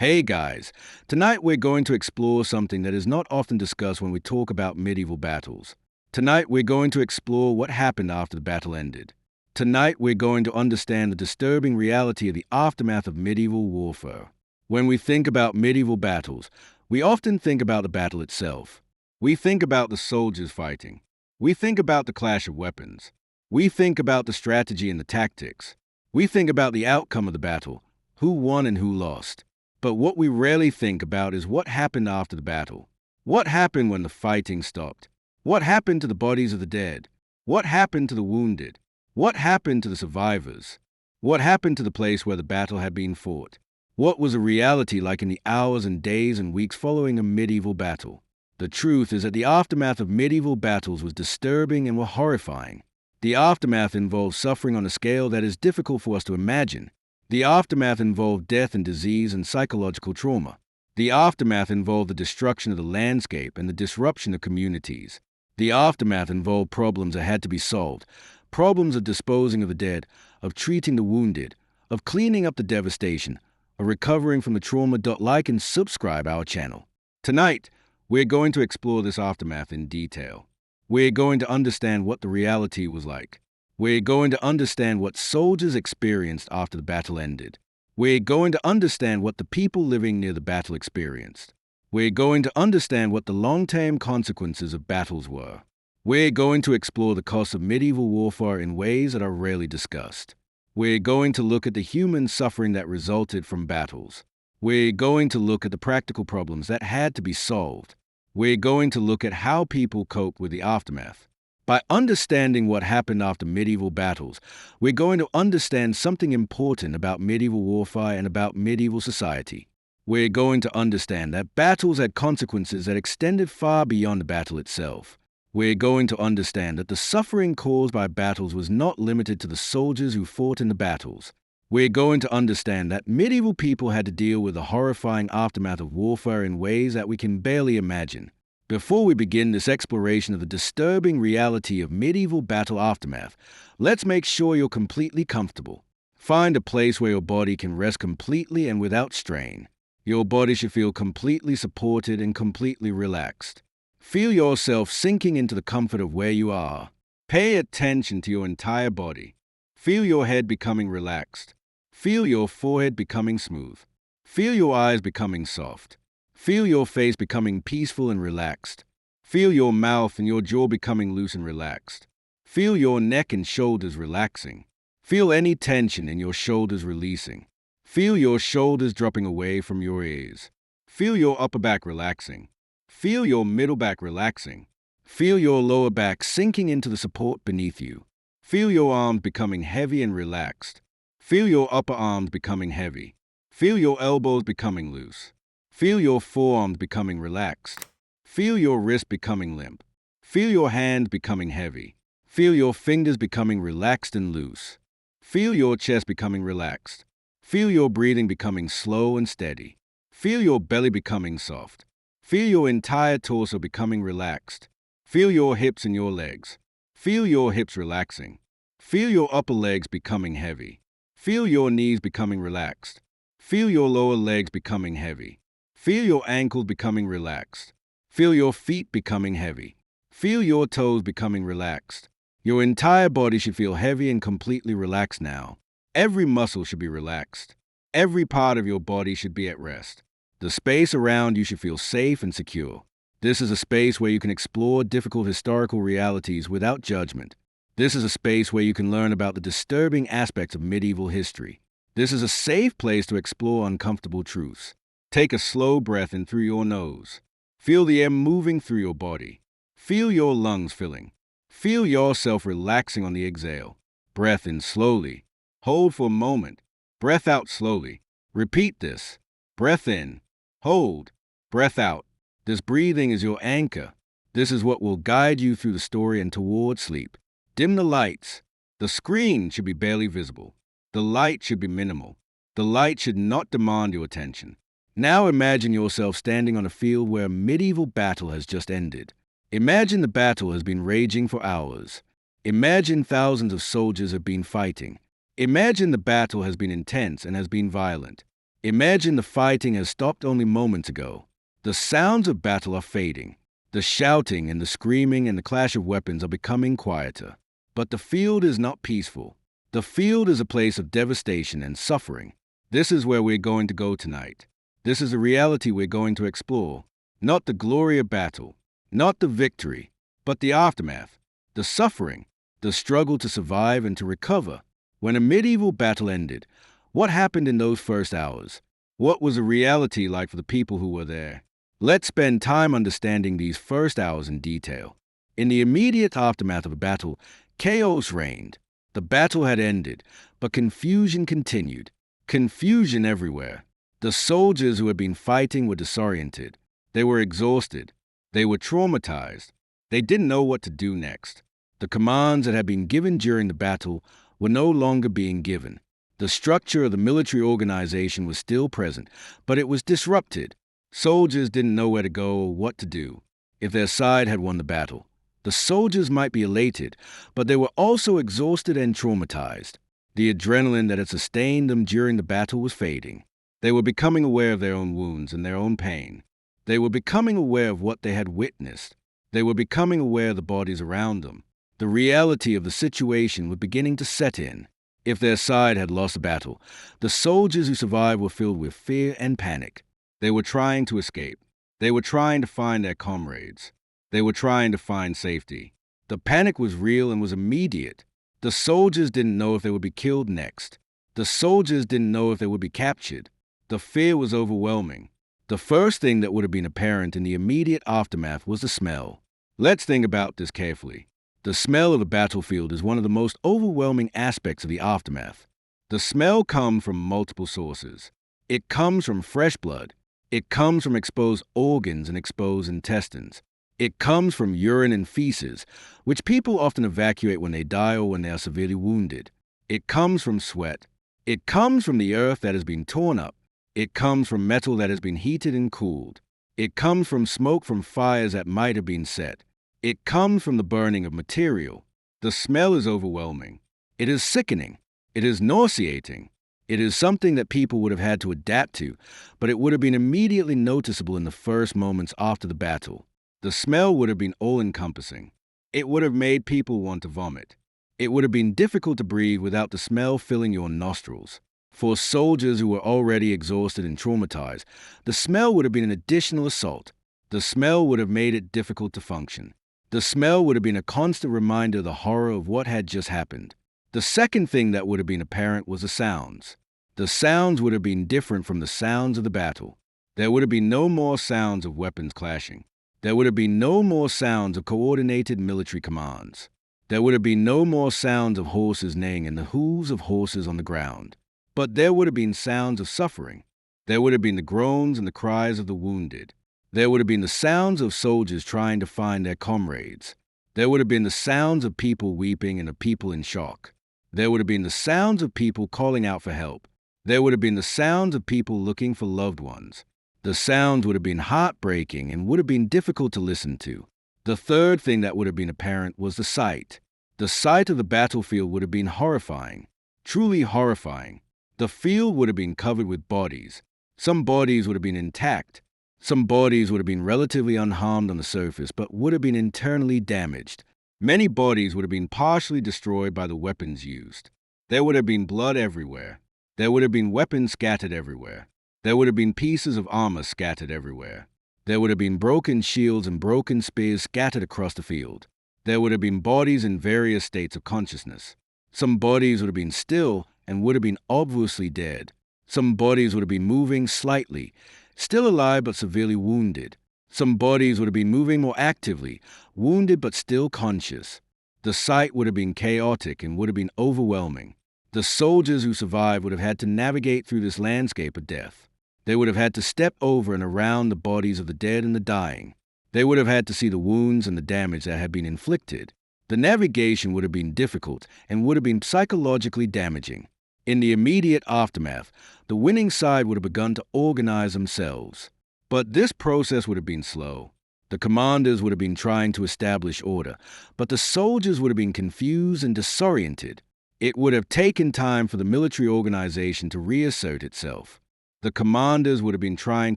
Hey guys, tonight we're going to explore something that is not often discussed when we talk about medieval battles. Tonight we're going to explore what happened after the battle ended. Tonight we're going to understand the disturbing reality of the aftermath of medieval warfare. When we think about medieval battles, we often think about the battle itself. We think about the soldiers fighting. We think about the clash of weapons. We think about the strategy and the tactics. We think about the outcome of the battle, who won and who lost. But what we rarely think about is what happened after the battle. What happened when the fighting stopped? What happened to the bodies of the dead? What happened to the wounded? What happened to the survivors? What happened to the place where the battle had been fought? What was a reality like in the hours and days and weeks following a medieval battle? The truth is that the aftermath of medieval battles was disturbing and were horrifying. The aftermath involved suffering on a scale that is difficult for us to imagine. The aftermath involved death and disease and psychological trauma. The aftermath involved the destruction of the landscape and the disruption of communities. The aftermath involved problems that had to be solved, problems of disposing of the dead, of treating the wounded, of cleaning up the devastation, of recovering from the trauma. Like and subscribe our channel. Tonight, we're going to explore this aftermath in detail. We're going to understand what the reality was like. We're going to understand what soldiers experienced after the battle ended. We're going to understand what the people living near the battle experienced. We're going to understand what the long-term consequences of battles were. We're going to explore the costs of medieval warfare in ways that are rarely discussed. We're going to look at the human suffering that resulted from battles. We're going to look at the practical problems that had to be solved. We're going to look at how people coped with the aftermath. By understanding what happened after medieval battles, we're going to understand something important about medieval warfare and about medieval society. We're going to understand that battles had consequences that extended far beyond the battle itself. We're going to understand that the suffering caused by battles was not limited to the soldiers who fought in the battles. We're going to understand that medieval people had to deal with the horrifying aftermath of warfare in ways that we can barely imagine. Before we begin this exploration of the disturbing reality of medieval battle aftermath, let's make sure you're completely comfortable. Find a place where your body can rest completely and without strain. Your body should feel completely supported and completely relaxed. Feel yourself sinking into the comfort of where you are. Pay attention to your entire body. Feel your head becoming relaxed. Feel your forehead becoming smooth. Feel your eyes becoming soft. Feel your face becoming peaceful and relaxed. Feel your mouth and your jaw becoming loose and relaxed. Feel your neck and shoulders relaxing. Feel any tension in your shoulders releasing. Feel your shoulders dropping away from your ears. Feel your upper back relaxing. Feel your middle back relaxing. Feel your lower back sinking into the support beneath you. Feel your arms becoming heavy and relaxed. Feel your upper arms becoming heavy. Feel your elbows becoming loose. Feel your forearms becoming relaxed. Feel your wrist becoming limp. Feel your hands becoming heavy. Feel your fingers becoming relaxed and loose. Feel your chest becoming relaxed. Feel your breathing becoming slow and steady. Feel your belly becoming soft. Feel your entire torso becoming relaxed. Feel your hips and your legs. Feel your hips relaxing. Feel your upper legs becoming heavy. Feel your knees becoming relaxed. Feel your lower legs becoming heavy. Feel your ankles becoming relaxed. Feel your feet becoming heavy. Feel your toes becoming relaxed. Your entire body should feel heavy and completely relaxed now. Every muscle should be relaxed. Every part of your body should be at rest. The space around you should feel safe and secure. This is a space where you can explore difficult historical realities without judgment. This is a space where you can learn about the disturbing aspects of medieval history. This is a safe place to explore uncomfortable truths. Take a slow breath in through your nose. Feel the air moving through your body. Feel your lungs filling. Feel yourself relaxing on the exhale. Breath in slowly. Hold for a moment. Breath out slowly. Repeat this. Breath in. Hold. Breath out. This breathing is your anchor. This is what will guide you through the story and toward sleep. Dim the lights. The screen should be barely visible. The light should be minimal. The light should not demand your attention. Now imagine yourself standing on a field where a medieval battle has just ended. Imagine the battle has been raging for hours. Imagine thousands of soldiers have been fighting. Imagine the battle has been intense and has been violent. Imagine the fighting has stopped only moments ago. The sounds of battle are fading. The shouting and the screaming and the clash of weapons are becoming quieter. But the field is not peaceful. The field is a place of devastation and suffering. This is where we're going to go tonight. This is a reality we're going to explore. Not the glory of battle, not the victory, but the aftermath, the suffering, the struggle to survive and to recover. When a medieval battle ended, what happened in those first hours? What was the reality like for the people who were there? Let's spend time understanding these first hours in detail. In the immediate aftermath of a battle, chaos reigned. The battle had ended, but confusion continued. Confusion everywhere. The soldiers who had been fighting were disoriented. They were exhausted. They were traumatized. They didn't know what to do next. The commands that had been given during the battle were no longer being given. The structure of the military organization was still present, but it was disrupted. Soldiers didn't know where to go or what to do. If their side had won the battle, the soldiers might be elated, but they were also exhausted and traumatized. The adrenaline that had sustained them during the battle was fading. They were becoming aware of their own wounds and their own pain. They were becoming aware of what they had witnessed. They were becoming aware of the bodies around them. The reality of the situation was beginning to set in. If their side had lost the battle, the soldiers who survived were filled with fear and panic. They were trying to escape. They were trying to find their comrades. They were trying to find safety. The panic was real and was immediate. The soldiers didn't know if they would be killed next. The soldiers didn't know if they would be captured. The fear was overwhelming. The first thing that would have been apparent in the immediate aftermath was the smell. Let's think about this carefully. The smell of the battlefield is one of the most overwhelming aspects of the aftermath. The smell comes from multiple sources. It comes from fresh blood. It comes from exposed organs and exposed intestines. It comes from urine and feces, which people often evacuate when they die or when they are severely wounded. It comes from sweat. It comes from the earth that has been torn up. It comes from metal that has been heated and cooled. It comes from smoke from fires that might have been set. It comes from the burning of material. The smell is overwhelming. It is sickening. It is nauseating. It is something that people would have had to adapt to, but it would have been immediately noticeable in the first moments after the battle. The smell would have been all-encompassing. It would have made people want to vomit. It would have been difficult to breathe without the smell filling your nostrils. For soldiers who were already exhausted and traumatized, the smell would have been an additional assault. The smell would have made it difficult to function. The smell would have been a constant reminder of the horror of what had just happened. The second thing that would have been apparent was the sounds. The sounds would have been different from the sounds of the battle. There would have been no more sounds of weapons clashing. There would have been no more sounds of coordinated military commands. There would have been no more sounds of horses neighing and the hooves of horses on the ground. But there would have been sounds of suffering. There would have been the groans and the cries of the wounded. There would have been the sounds of soldiers trying to find their comrades. There would have been the sounds of people weeping and of people in shock. There would have been the sounds of people calling out for help. There would have been the sounds of people looking for loved ones. The sounds would have been heartbreaking and would have been difficult to listen to. The third thing that would have been apparent was the sight. The sight of the battlefield would have been horrifying, truly horrifying. The field would have been covered with bodies. Some bodies would have been intact. Some bodies would have been relatively unharmed on the surface, but would have been internally damaged. Many bodies would have been partially destroyed by the weapons used. There would have been blood everywhere. There would have been weapons scattered everywhere. There would have been pieces of armor scattered everywhere. There would have been broken shields and broken spears scattered across the field. There would have been bodies in various states of consciousness. Some bodies would have been still and would have been obviously dead. Some bodies would have been moving slightly, still alive but severely wounded. Some bodies would have been moving more actively, wounded but still conscious. The sight would have been chaotic and would have been overwhelming. The soldiers who survived would have had to navigate through this landscape of death. They would have had to step over and around the bodies of the dead and the dying. They would have had to see the wounds and the damage that had been inflicted. The navigation would have been difficult and would have been psychologically damaging. In the immediate aftermath, the winning side would have begun to organize themselves. But this process would have been slow. The commanders would have been trying to establish order, but the soldiers would have been confused and disoriented. It would have taken time for the military organization to reassert itself. The commanders would have been trying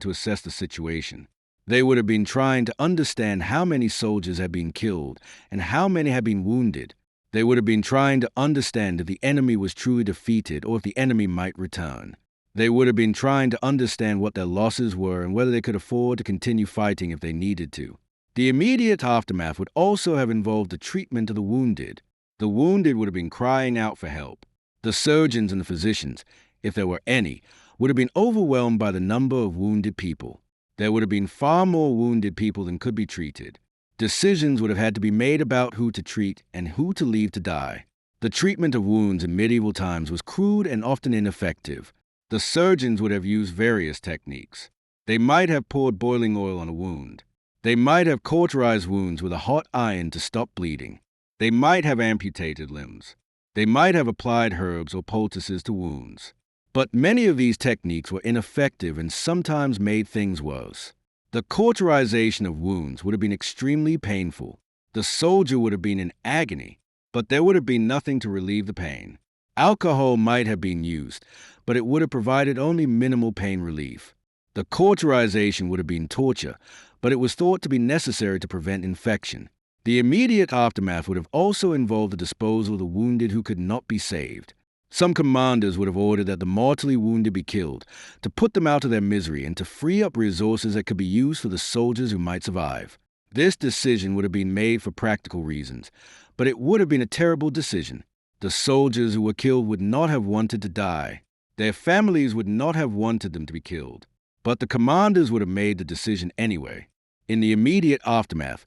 to assess the situation. They would have been trying to understand how many soldiers had been killed and how many had been wounded. They would have been trying to understand if the enemy was truly defeated or if the enemy might return. They would have been trying to understand what their losses were and whether they could afford to continue fighting if they needed to. The immediate aftermath would also have involved the treatment of the wounded. The wounded would have been crying out for help. The surgeons and the physicians, if there were any, would have been overwhelmed by the number of wounded people. There would have been far more wounded people than could be treated. Decisions would have had to be made about who to treat and who to leave to die. The treatment of wounds in medieval times was crude and often ineffective. The surgeons would have used various techniques. They might have poured boiling oil on a wound. They might have cauterized wounds with a hot iron to stop bleeding. They might have amputated limbs. They might have applied herbs or poultices to wounds. But many of these techniques were ineffective and sometimes made things worse. The cauterization of wounds would have been extremely painful. The soldier would have been in agony, but there would have been nothing to relieve the pain. Alcohol might have been used, but it would have provided only minimal pain relief. The cauterization would have been torture, but it was thought to be necessary to prevent infection. The immediate aftermath would have also involved the disposal of the wounded who could not be saved. Some commanders would have ordered that the mortally wounded be killed, to put them out of their misery and to free up resources that could be used for the soldiers who might survive. This decision would have been made for practical reasons, but it would have been a terrible decision. The soldiers who were killed would not have wanted to die. Their families would not have wanted them to be killed. But the commanders would have made the decision anyway. In the immediate aftermath,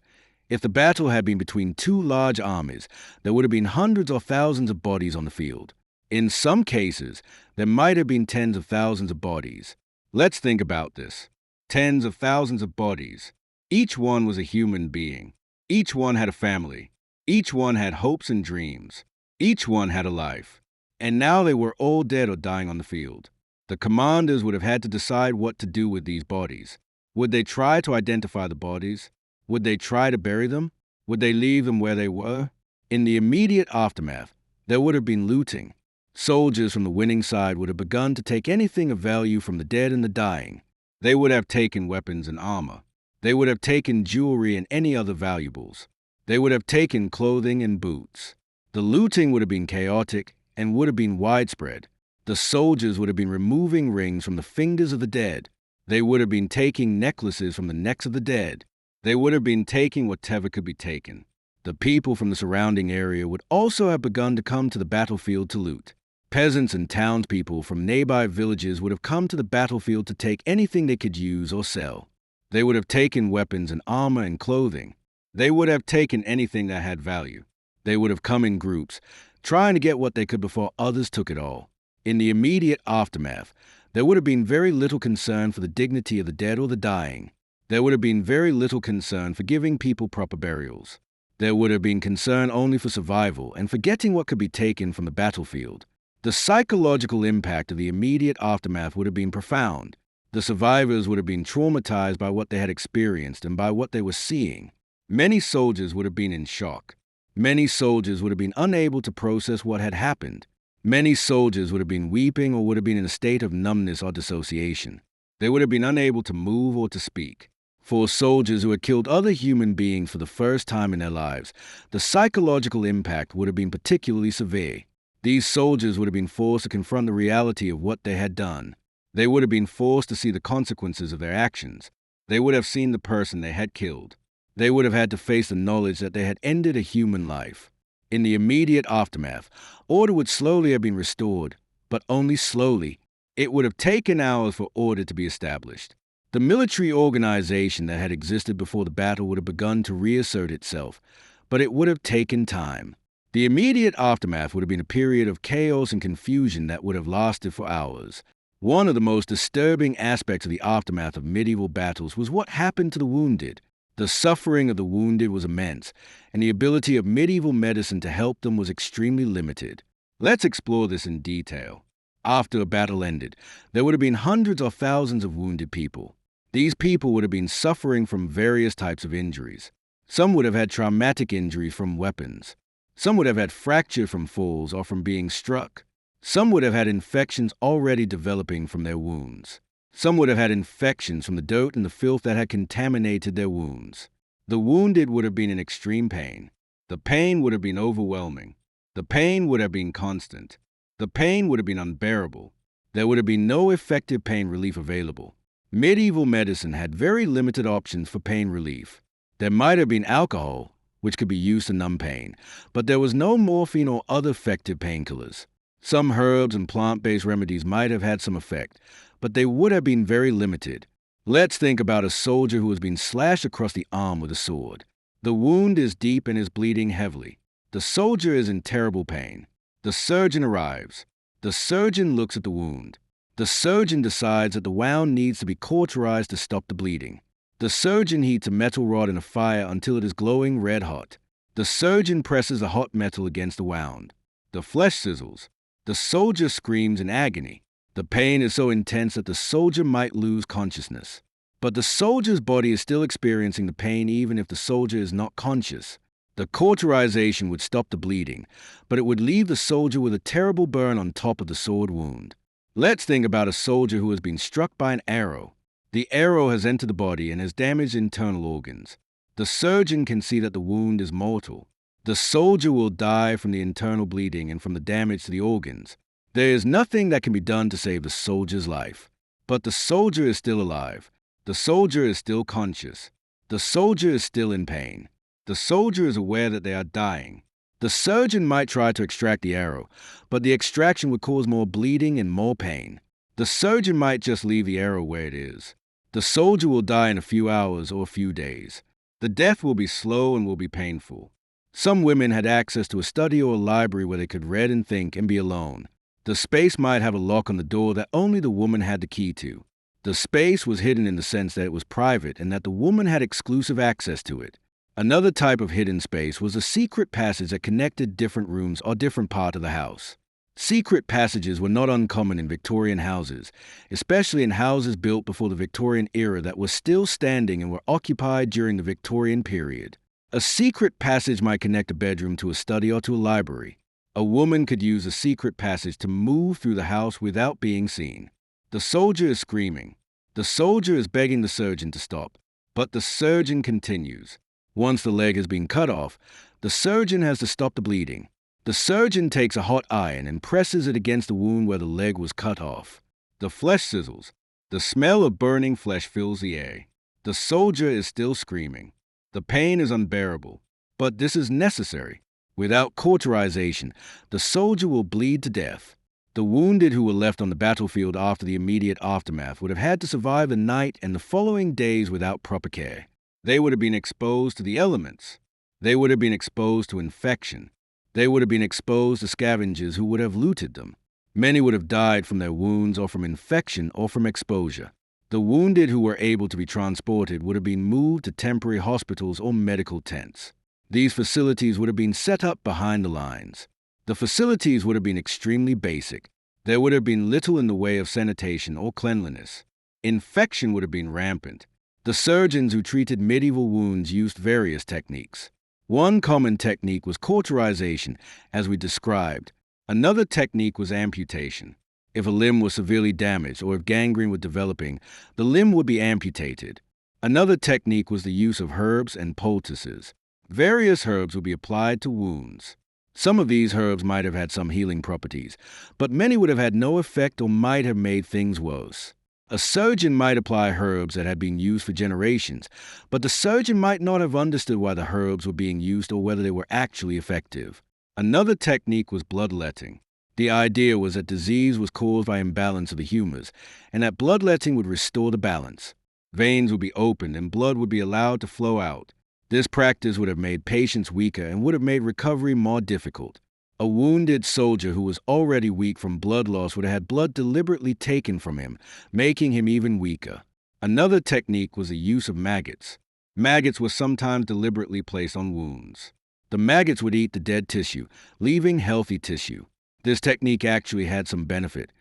if the battle had been between two large armies, there would have been hundreds or thousands of bodies on the field. In some cases, there might have been tens of thousands of bodies. Let's think about this. Tens of thousands of bodies. Each one was a human being. Each one had a family. Each one had hopes and dreams. Each one had a life. And now they were all dead or dying on the field. The commanders would have had to decide what to do with these bodies. Would they try to identify the bodies? Would they try to bury them? Would they leave them where they were? In the immediate aftermath, there would have been looting. Soldiers from the winning side would have begun to take anything of value from the dead and the dying. They would have taken weapons and armor. They would have taken jewelry and any other valuables. They would have taken clothing and boots. The looting would have been chaotic and would have been widespread. The soldiers would have been removing rings from the fingers of the dead. They would have been taking necklaces from the necks of the dead. They would have been taking whatever could be taken. The people from the surrounding area would also have begun to come to the battlefield to loot. Peasants and townspeople from nearby villages would have come to the battlefield to take anything they could use or sell. They would have taken weapons and armor and clothing. They would have taken anything that had value. They would have come in groups, trying to get what they could before others took it all. In the immediate aftermath, there would have been very little concern for the dignity of the dead or the dying. There would have been very little concern for giving people proper burials. There would have been concern only for survival and for getting what could be taken from the battlefield. The psychological impact of the immediate aftermath would have been profound. The survivors would have been traumatized by what they had experienced and by what they were seeing. Many soldiers would have been in shock. Many soldiers would have been unable to process what had happened. Many soldiers would have been weeping or would have been in a state of numbness or dissociation. They would have been unable to move or to speak. For soldiers who had killed other human beings for the first time in their lives, the psychological impact would have been particularly severe. These soldiers would have been forced to confront the reality of what they had done. They would have been forced to see the consequences of their actions. They would have seen the person they had killed. They would have had to face the knowledge that they had ended a human life. In the immediate aftermath, order would slowly have been restored, but only slowly. It would have taken hours for order to be established. The military organization that had existed before the battle would have begun to reassert itself, but it would have taken time. The immediate aftermath would have been a period of chaos and confusion that would have lasted for hours. One of the most disturbing aspects of the aftermath of medieval battles was what happened to the wounded. The suffering of the wounded was immense, and the ability of medieval medicine to help them was extremely limited. Let's explore this in detail. After a battle ended, there would have been hundreds or thousands of wounded people. These people would have been suffering from various types of injuries. Some would have had traumatic injuries from weapons. Some would have had fracture from falls or from being struck. Some would have had infections already developing from their wounds. Some would have had infections from the dirt and the filth that had contaminated their wounds. The wounded would have been in extreme pain. The pain would have been overwhelming. The pain would have been constant. The pain would have been unbearable. There would have been no effective pain relief available. Medieval medicine had very limited options for pain relief. There might have been alcohol, which could be used to numb pain, but there was no morphine or other effective painkillers. Some herbs and plant-based remedies might have had some effect, but they would have been very limited. Let's think about a soldier who has been slashed across the arm with a sword. The wound is deep and is bleeding heavily. The soldier is in terrible pain. The surgeon arrives. The surgeon looks at the wound. The surgeon decides that the wound needs to be cauterized to stop the bleeding. The surgeon heats a metal rod in a fire until it is glowing red hot. The surgeon presses the hot metal against the wound. The flesh sizzles. The soldier screams in agony. The pain is so intense that the soldier might lose consciousness. But the soldier's body is still experiencing the pain even if the soldier is not conscious. The cauterization would stop the bleeding, but it would leave the soldier with a terrible burn on top of the sword wound. Let's think about a soldier who has been struck by an arrow. The arrow has entered the body and has damaged internal organs. The surgeon can see that the wound is mortal. The soldier will die from the internal bleeding and from the damage to the organs. There is nothing that can be done to save the soldier's life. But the soldier is still alive. The soldier is still conscious. The soldier is still in pain. The soldier is aware that they are dying. The surgeon might try to extract the arrow, but the extraction would cause more bleeding and more pain. The surgeon might just leave the arrow where it is. The soldier will die in a few hours or a few days. The death will be slow and will be painful. Some women had access to a study or a library where they could read and think and be alone. The space might have a lock on the door that only the woman had the key to. The space was hidden in the sense that it was private and that the woman had exclusive access to it. Another type of hidden space was a secret passage that connected different rooms or different parts of the house. Secret passages were not uncommon in Victorian houses, especially in houses built before the Victorian era that were still standing and were occupied during the Victorian period. A secret passage might connect a bedroom to a study or to a library. A woman could use a secret passage to move through the house without being seen. The soldier is screaming. The soldier is begging the surgeon to stop, but the surgeon continues. Once the leg has been cut off, the surgeon has to stop the bleeding. The surgeon takes a hot iron and presses it against the wound where the leg was cut off. The flesh sizzles. The smell of burning flesh fills the air. The soldier is still screaming. The pain is unbearable, but this is necessary. Without cauterization, the soldier will bleed to death. The wounded who were left on the battlefield after the immediate aftermath would have had to survive the night and the following days without proper care. They would have been exposed to the elements. They would have been exposed to infection. They would have been exposed to scavengers who would have looted them. Many would have died from their wounds or from infection or from exposure. The wounded who were able to be transported would have been moved to temporary hospitals or medical tents. These facilities would have been set up behind the lines. The facilities would have been extremely basic. There would have been little in the way of sanitation or cleanliness. Infection would have been rampant. The surgeons who treated medieval wounds used various techniques. One common technique was cauterization, as we described. Another technique was amputation. If a limb was severely damaged or if gangrene was developing, the limb would be amputated. Another technique was the use of herbs and poultices. Various herbs would be applied to wounds. Some of these herbs might have had some healing properties, but many would have had no effect or might have made things worse. A surgeon might apply herbs that had been used for generations, but the surgeon might not have understood why the herbs were being used or whether they were actually effective. Another technique was bloodletting. The idea was that disease was caused by imbalance of the humors, and that bloodletting would restore the balance. Veins would be opened and blood would be allowed to flow out. This practice would have made patients weaker and would have made recovery more difficult. A wounded soldier who was already weak from blood loss would have had blood deliberately taken from him, making him even weaker. Another technique was the use of maggots. Maggots were sometimes deliberately placed on wounds. The maggots would eat the dead tissue, leaving healthy tissue. This technique actually had some benefit,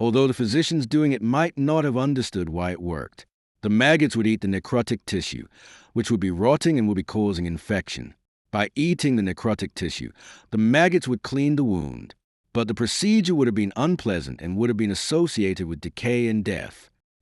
although the physicians doing it might not have understood why it worked. The maggots would eat the necrotic tissue, which would be rotting and would be causing infection. By eating the necrotic tissue, the maggots would clean the wound, but the procedure would have been unpleasant and would have been associated with decay and death.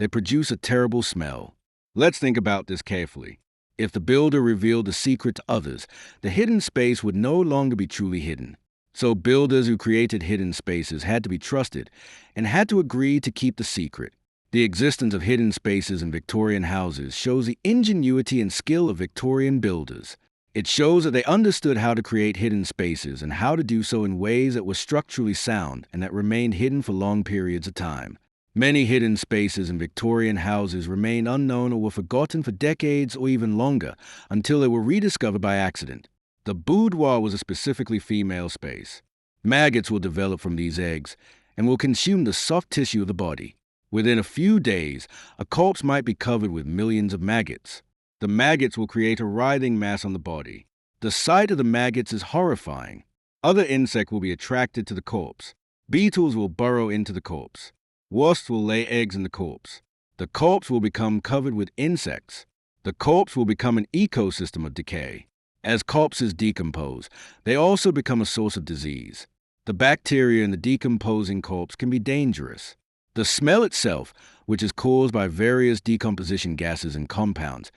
They produce a terrible smell. Let's think about this carefully. If the builder revealed the secret to others, the hidden space would no longer be truly hidden. So builders who created hidden spaces had to be trusted and had to agree to keep the secret. The existence of hidden spaces in Victorian houses shows the ingenuity and skill of Victorian builders. It shows that they understood how to create hidden spaces and how to do so in ways that were structurally sound and that remained hidden for long periods of time. Many hidden spaces in Victorian houses remained unknown or were forgotten for decades or even longer until they were rediscovered by accident. The boudoir was a specifically female space. Maggots will develop from these eggs and will consume the soft tissue of the body. Within a few days, a corpse might be covered with millions of maggots. The maggots will create a writhing mass on the body. The sight of the maggots is horrifying. Other insects will be attracted to the corpse. Beetles will burrow into the corpse. Wasps will lay eggs in the corpse. The corpse will become covered with insects. The corpse will become an ecosystem of decay. As corpses decompose, they also become a source of disease. The bacteria in the decomposing corpse can be dangerous. The smell itself, which is caused by various decomposition gases and compounds,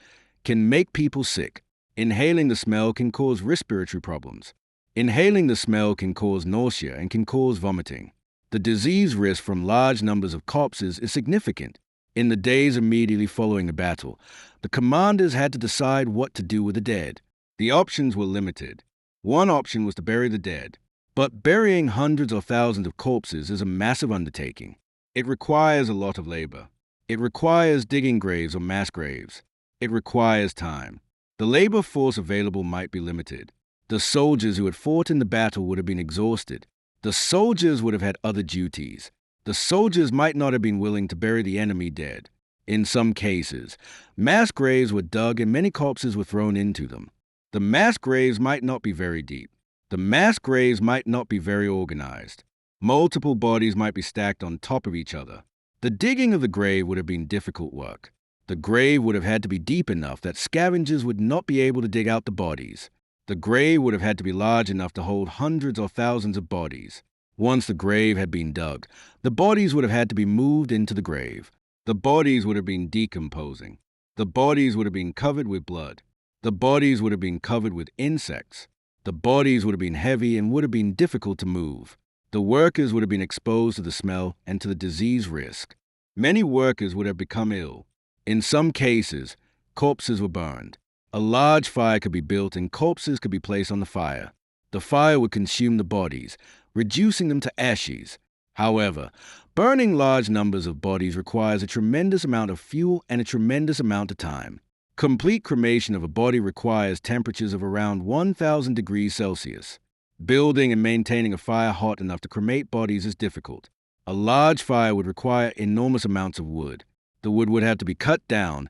can make people sick. Inhaling the smell can cause respiratory problems. Inhaling the smell can cause nausea and can cause vomiting. The disease risk from large numbers of corpses is significant. In the days immediately following a battle, the commanders had to decide what to do with the dead. The options were limited. One option was to bury the dead, but burying hundreds or thousands of corpses is a massive undertaking. It requires a lot of labor. It requires digging graves or mass graves. It requires time. The labor force available might be limited. The soldiers who had fought in the battle would have been exhausted. The soldiers would have had other duties. The soldiers might not have been willing to bury the enemy dead. In some cases, mass graves were dug and many corpses were thrown into them. The mass graves might not be very deep. The mass graves might not be very organized. Multiple bodies might be stacked on top of each other. The digging of the grave would have been difficult work. The grave would have had to be deep enough that scavengers would not be able to dig out the bodies. The grave would have had to be large enough to hold hundreds or thousands of bodies. Once the grave had been dug, the bodies would have had to be moved into the grave. The bodies would have been decomposing. The bodies would have been covered with blood. The bodies would have been covered with insects. The bodies would have been heavy and would have been difficult to move. The workers would have been exposed to the smell and to the disease risk. Many workers would have become ill. In some cases, corpses were burned. A large fire could be built and corpses could be placed on the fire. The fire would consume the bodies, reducing them to ashes. However, burning large numbers of bodies requires a tremendous amount of fuel and a tremendous amount of time. Complete cremation of a body requires temperatures of around 1,000 degrees Celsius. Building and maintaining a fire hot enough to cremate bodies is difficult. A large fire would require enormous amounts of wood. The wood would have to be cut down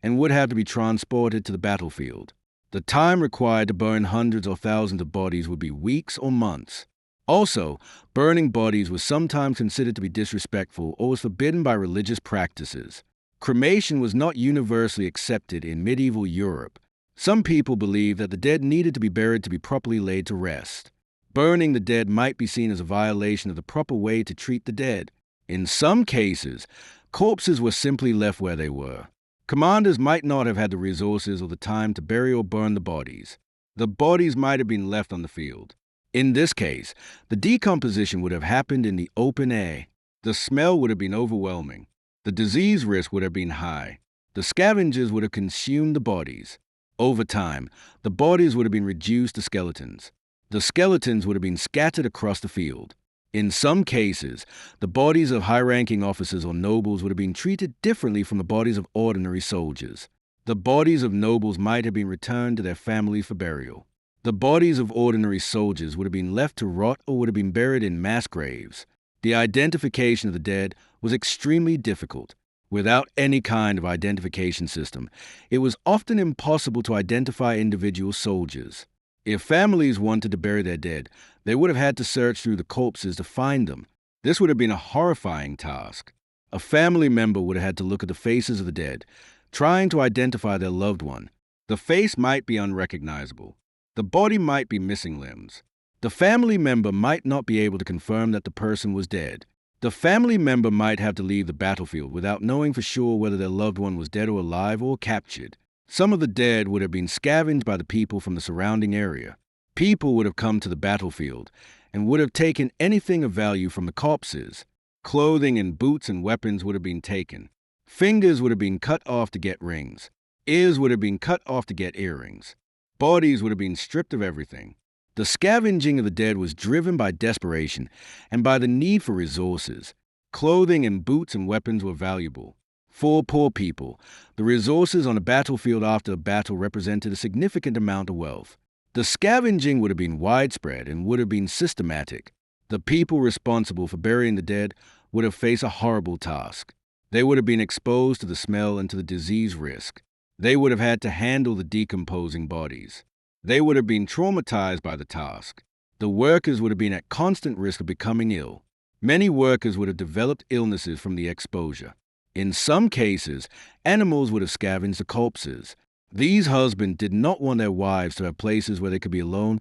and would have to be transported to the battlefield. The time required to burn hundreds or thousands of bodies would be weeks or months. Also, burning bodies was sometimes considered to be disrespectful or was forbidden by religious practices. Cremation was not universally accepted in medieval Europe. Some people believed that the dead needed to be buried to be properly laid to rest. Burning the dead might be seen as a violation of the proper way to treat the dead. In some cases, corpses were simply left where they were. Commanders might not have had the resources or the time to bury or burn the bodies. The bodies might have been left on the field. In this case, the decomposition would have happened in the open air. The smell would have been overwhelming. The disease risk would have been high. The scavengers would have consumed the bodies. Over time, the bodies would have been reduced to skeletons. The skeletons would have been scattered across the field. In some cases, the bodies of high-ranking officers or nobles would have been treated differently from the bodies of ordinary soldiers. The bodies of nobles might have been returned to their families for burial. The bodies of ordinary soldiers would have been left to rot or would have been buried in mass graves. The identification of the dead was extremely difficult. Without any kind of identification system, it was often impossible to identify individual soldiers. If families wanted to bury their dead, they would have had to search through the corpses to find them. This would have been a horrifying task. A family member would have had to look at the faces of the dead, trying to identify their loved one. The face might be unrecognizable. The body might be missing limbs. The family member might not be able to confirm that the person was dead. The family member might have to leave the battlefield without knowing for sure whether their loved one was dead or alive or captured. Some of the dead would have been scavenged by the people from the surrounding area. People would have come to the battlefield and would have taken anything of value from the corpses. Clothing and boots and weapons would have been taken. Fingers would have been cut off to get rings. Ears would have been cut off to get earrings. Bodies would have been stripped of everything. The scavenging of the dead was driven by desperation and by the need for resources. Clothing and boots and weapons were valuable. For poor people, the resources on a battlefield after a battle represented a significant amount of wealth. The scavenging would have been widespread and would have been systematic. The people responsible for burying the dead would have faced a horrible task. They would have been exposed to the smell and to the disease risk. They would have had to handle the decomposing bodies. They would have been traumatized by the task. The workers would have been at constant risk of becoming ill. Many workers would have developed illnesses from the exposure. In some cases, animals would have scavenged the corpses. These husbands did not want their wives to have places where they could be alone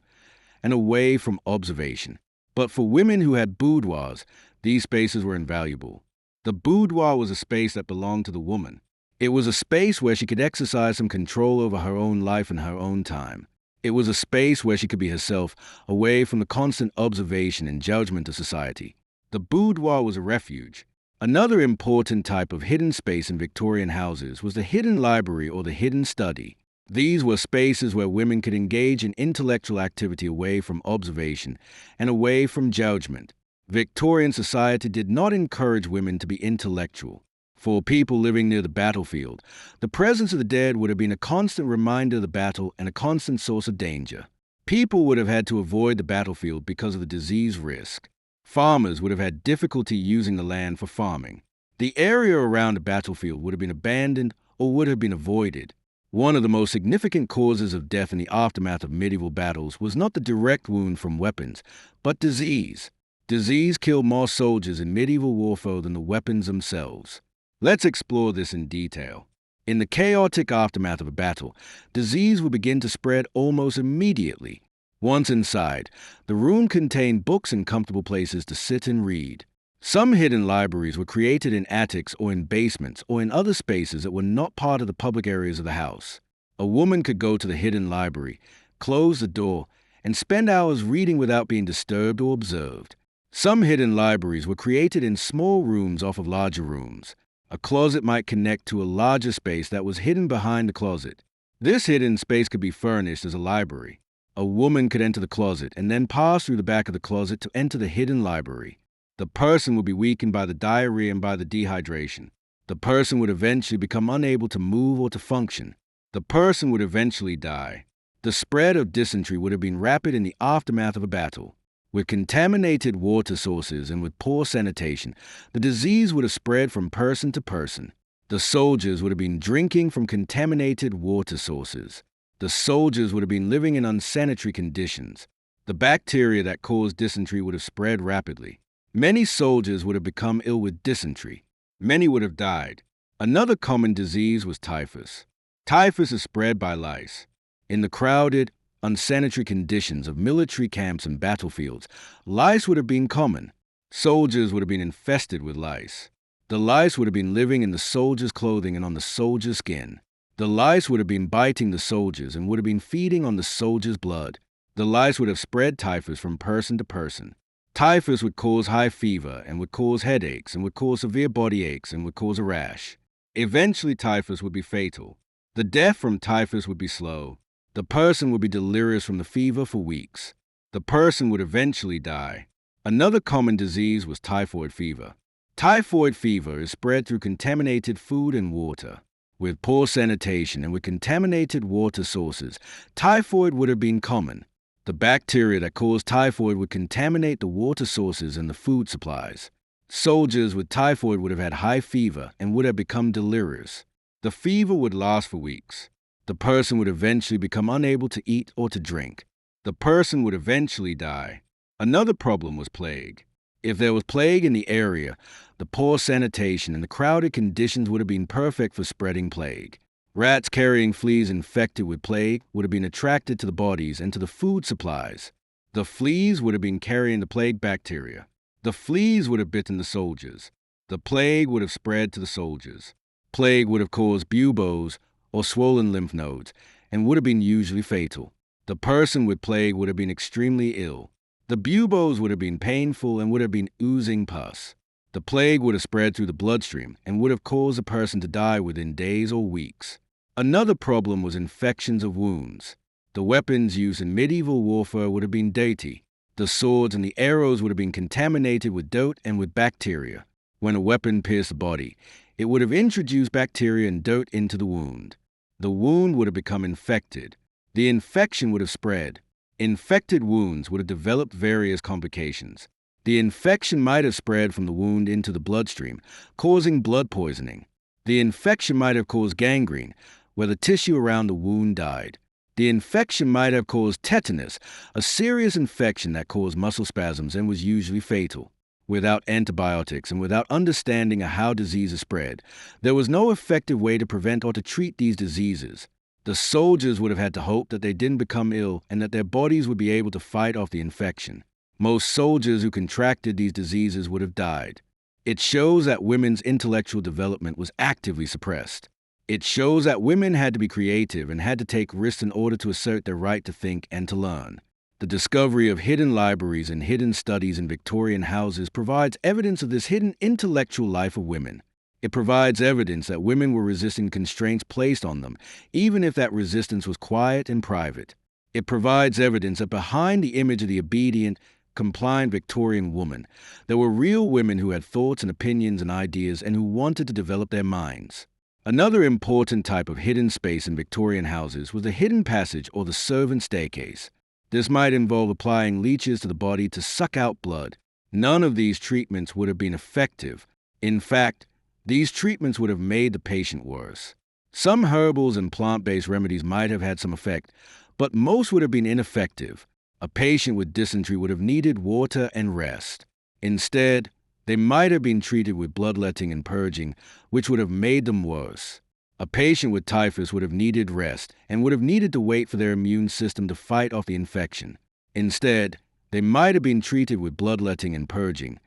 and away from observation. But for women who had boudoirs, these spaces were invaluable. The boudoir was a space that belonged to the woman. It was a space where she could exercise some control over her own life and her own time. It was a space where she could be herself, away from the constant observation and judgment of society. The boudoir was a refuge. Another important type of hidden space in Victorian houses was the hidden library or the hidden study. These were spaces where women could engage in intellectual activity away from observation and away from judgment. Victorian society did not encourage women to be intellectual. For people living near the battlefield, the presence of the dead would have been a constant reminder of the battle and a constant source of danger. People would have had to avoid the battlefield because of the disease risk. Farmers would have had difficulty using the land for farming. The area around the battlefield would have been abandoned or would have been avoided. One of the most significant causes of death in the aftermath of medieval battles was not the direct wound from weapons, but disease. Disease killed more soldiers in medieval warfare than the weapons themselves. Let's explore this in detail. In the chaotic aftermath of a battle, disease would begin to spread almost immediately. Once inside, the room contained books and comfortable places to sit and read. Some hidden libraries were created in attics or in basements or in other spaces that were not part of the public areas of the house. A woman could go to the hidden library, close the door, and spend hours reading without being disturbed or observed. Some hidden libraries were created in small rooms off of larger rooms. A closet might connect to a larger space that was hidden behind the closet. This hidden space could be furnished as a library. A woman could enter the closet and then pass through the back of the closet to enter the hidden library. The person would be weakened by the diarrhea and by the dehydration. The person would eventually become unable to move or to function. The person would eventually die. The spread of dysentery would have been rapid in the aftermath of a battle. With contaminated water sources and with poor sanitation, the disease would have spread from person to person. The soldiers would have been drinking from contaminated water sources. The soldiers would have been living in unsanitary conditions. The bacteria that caused dysentery would have spread rapidly. Many soldiers would have become ill with dysentery. Many would have died. Another common disease was typhus. Typhus is spread by lice. In the crowded, unsanitary conditions of military camps and battlefields, lice would have been common. Soldiers would have been infested with lice. The lice would have been living in the soldiers' clothing and on the soldiers' skin. The lice would have been biting the soldiers and would have been feeding on the soldiers' blood. The lice would have spread typhus from person to person. Typhus would cause high fever and would cause headaches and would cause severe body aches and would cause a rash. Eventually, typhus would be fatal. The death from typhus would be slow. The person would be delirious from the fever for weeks. The person would eventually die. Another common disease was typhoid fever. Typhoid fever is spread through contaminated food and water. With poor sanitation and with contaminated water sources, typhoid would have been common. The bacteria that caused typhoid would contaminate the water sources and the food supplies. Soldiers with typhoid would have had high fever and would have become delirious. The fever would last for weeks. The person would eventually become unable to eat or to drink. The person would eventually die. Another problem was plague. If there was plague in the area, the poor sanitation and the crowded conditions would have been perfect for spreading plague. Rats carrying fleas infected with plague would have been attracted to the bodies and to the food supplies. The fleas would have been carrying the plague bacteria. The fleas would have bitten the soldiers. The plague would have spread to the soldiers. Plague would have caused buboes or swollen lymph nodes and would have been usually fatal. The person with plague would have been extremely ill. The buboes would have been painful and would have been oozing pus. The plague would have spread through the bloodstream and would have caused the person to die within days or weeks. Another problem was infections of wounds. The weapons used in medieval warfare would have been dirty. The swords and the arrows would have been contaminated with dirt and with bacteria. When a weapon pierced the body, it would have introduced bacteria and dirt into the wound. The wound would have become infected. The infection would have spread. Infected wounds would have developed various complications. The infection might have spread from the wound into the bloodstream, causing blood poisoning. The infection might have caused gangrene, where the tissue around the wound died. The infection might have caused tetanus, a serious infection that caused muscle spasms and was usually fatal. Without antibiotics and without understanding of how diseases spread, there was no effective way to prevent or to treat these diseases. The soldiers would have had to hope that they didn't become ill and that their bodies would be able to fight off the infection. Most soldiers who contracted these diseases would have died. It shows that women's intellectual development was actively suppressed. It shows that women had to be creative and had to take risks in order to assert their right to think and to learn. The discovery of hidden libraries and hidden studies in Victorian houses provides evidence of this hidden intellectual life of women. It provides evidence that women were resisting constraints placed on them, even if that resistance was quiet and private. It provides evidence that behind the image of the obedient, compliant Victorian woman, there were real women who had thoughts and opinions and ideas and who wanted to develop their minds. Another important type of hidden space in Victorian houses was the hidden passage or the servant staircase. This might involve applying leeches to the body to suck out blood. None of these treatments would have been effective. In fact, these treatments would have made the patient worse. Some herbals and plant-based remedies might have had some effect, but most would have been ineffective. A patient with dysentery would have needed water and rest. Instead, they might have been treated with bloodletting and purging, which would have made them worse. A patient with typhus would have needed rest and would have needed to wait for their immune system to fight off the infection. Instead, they might have been treated with bloodletting and purging,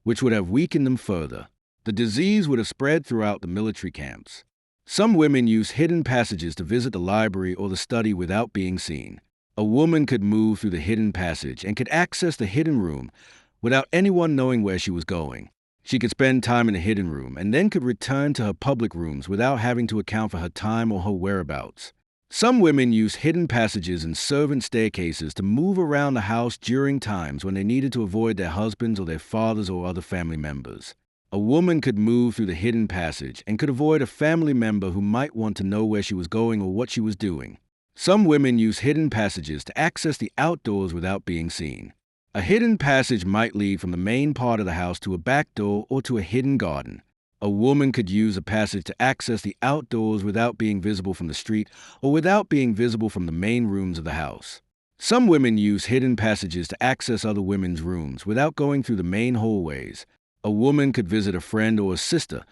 which would have weakened them further. The disease would have spread throughout the military camps. Some women used hidden passages to visit the library or the study without being seen. A woman could move through the hidden passage and could access the hidden room without anyone knowing where she was going. She could spend time in the hidden room and then could return to her public rooms without having to account for her time or her whereabouts. Some women used hidden passages and servant staircases to move around the house during times when they needed to avoid their husbands or their fathers or other family members. A woman could move through the hidden passage and could avoid a family member who might want to know where she was going or what she was doing. Some women use hidden passages to access the outdoors without being seen. A hidden passage might lead from the main part of the house to a back door or to a hidden garden. A woman could use a passage to access the outdoors without being visible from the street or without being visible from the main rooms of the house. Some women use hidden passages to access other women's rooms without going through the main hallways. A woman could visit a friend or a sister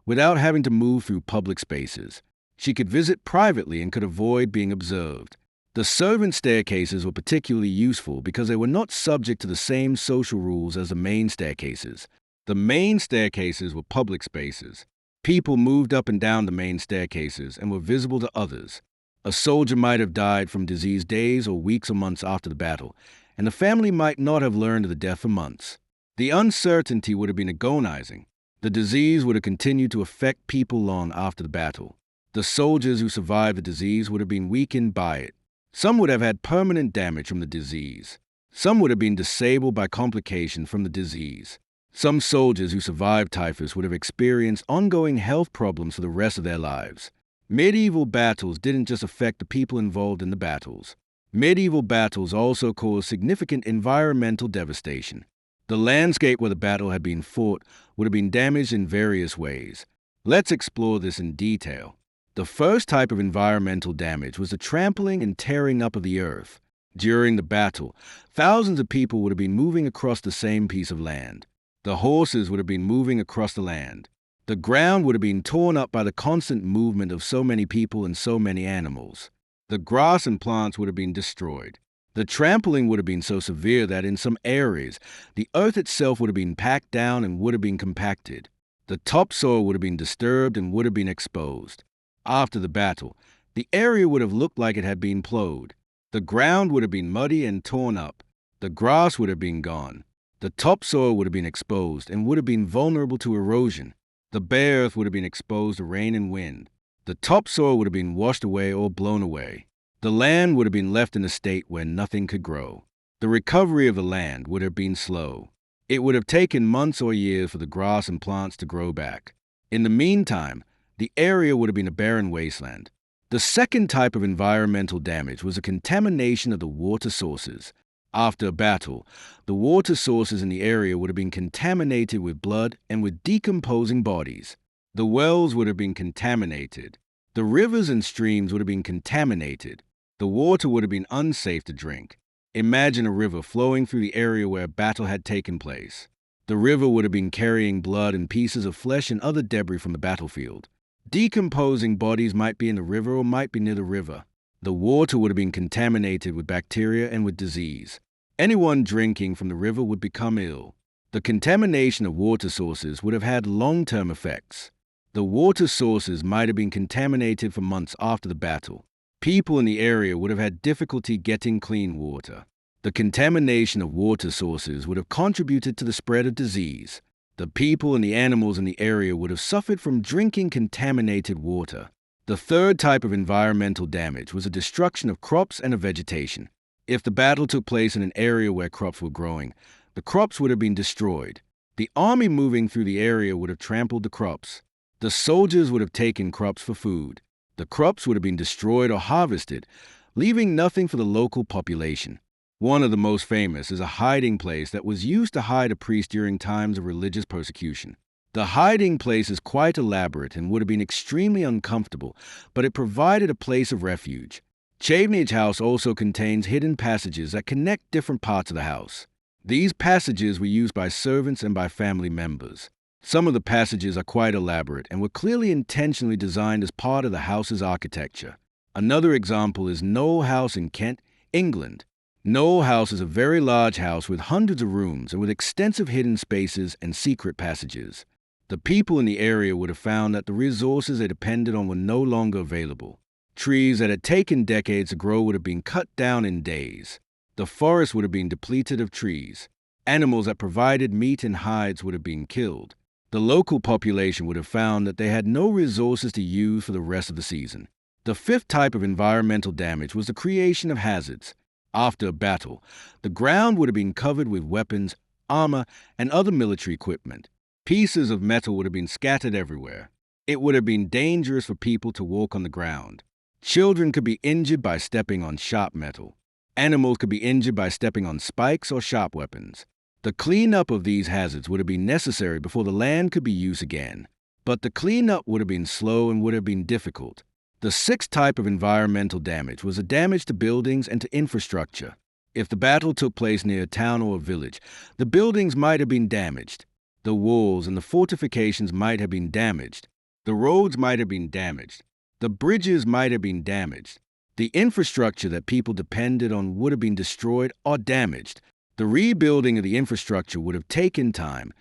without having to move through public spaces. She could visit privately and could avoid being observed. The servant staircases were particularly useful because they were not subject to the same social rules as the main staircases. The main staircases were public spaces. People moved up and down the main staircases and were visible to others. A soldier might have died from disease days or weeks or months after the battle, and the family might not have learned of the death for months. The uncertainty would have been agonizing. The disease would have continued to affect people long after the battle. The soldiers who survived the disease would have been weakened by it. Some would have had permanent damage from the disease. Some would have been disabled by complications from the disease. Some soldiers who survived typhus would have experienced ongoing health problems for the rest of their lives. Medieval battles didn't just affect the people involved in the battles. Medieval battles also caused significant environmental devastation. The landscape where the battle had been fought would have been damaged in various ways. Let's explore this in detail. The first type of environmental damage was the trampling and tearing up of the earth. During the battle, thousands of people would have been moving across the same piece of land. The horses would have been moving across the land. The ground would have been torn up by the constant movement of so many people and so many animals. The grass and plants would have been destroyed. The trampling would have been so severe that in some areas, the earth itself would have been packed down and would have been compacted. The topsoil would have been disturbed and would have been exposed. After the battle, the area would have looked like it had been plowed. The ground would have been muddy and torn up. The grass would have been gone. The topsoil would have been exposed and would have been vulnerable to erosion. The bare earth would have been exposed to rain and wind. The topsoil would have been washed away or blown away. The land would have been left in a state where nothing could grow. The recovery of the land would have been slow. It would have taken months or years for the grass and plants to grow back. In the meantime, the area would have been a barren wasteland. The second type of environmental damage was a contamination of the water sources. After a battle, the water sources in the area would have been contaminated with blood and with decomposing bodies. The wells would have been contaminated. The rivers and streams would have been contaminated. The water would have been unsafe to drink. Imagine a river flowing through the area where a battle had taken place. The river would have been carrying blood and pieces of flesh and other debris from the battlefield. Decomposing bodies might be in the river or might be near the river. The water would have been contaminated with bacteria and with disease. Anyone drinking from the river would become ill. The contamination of water sources would have had long-term effects. The water sources might have been contaminated for months after the battle. People in the area would have had difficulty getting clean water. The contamination of water sources would have contributed to the spread of disease. The people and the animals in the area would have suffered from drinking contaminated water. The third type of environmental damage was the destruction of crops and of vegetation. If the battle took place in an area where crops were growing, the crops would have been destroyed. The army moving through the area would have trampled the crops. The soldiers would have taken crops for food. The crops would have been destroyed or harvested, leaving nothing for the local population. One of the most famous is a hiding place that was used to hide a priest during times of religious persecution. The hiding place is quite elaborate and would have been extremely uncomfortable, but it provided a place of refuge. Chevenix House also contains hidden passages that connect different parts of the house. These passages were used by servants and by family members. Some of the passages are quite elaborate and were clearly intentionally designed as part of the house's architecture. Another example is Knowle House in Kent, England. Knowle House is a very large house with hundreds of rooms and with extensive hidden spaces and secret passages. The people in the area would have found that the resources they depended on were no longer available. Trees that had taken decades to grow would have been cut down in days. The forest would have been depleted of trees. Animals that provided meat and hides would have been killed. The local population would have found that they had no resources to use for the rest of the season. The fifth type of environmental damage was the creation of hazards. After a battle, the ground would have been covered with weapons, armor, and other military equipment. Pieces of metal would have been scattered everywhere. It would have been dangerous for people to walk on the ground. Children could be injured by stepping on sharp metal. Animals could be injured by stepping on spikes or sharp weapons. The cleanup of these hazards would have been necessary before the land could be used again. But the cleanup would have been slow and would have been difficult. The sixth type of environmental damage was the damage to buildings and to infrastructure. If the battle took place near a town or a village, the buildings might have been damaged. The walls and the fortifications might have been damaged. The roads might have been damaged. The bridges might have been damaged. The infrastructure that people depended on would have been destroyed or damaged. The rebuilding of the infrastructure would have taken time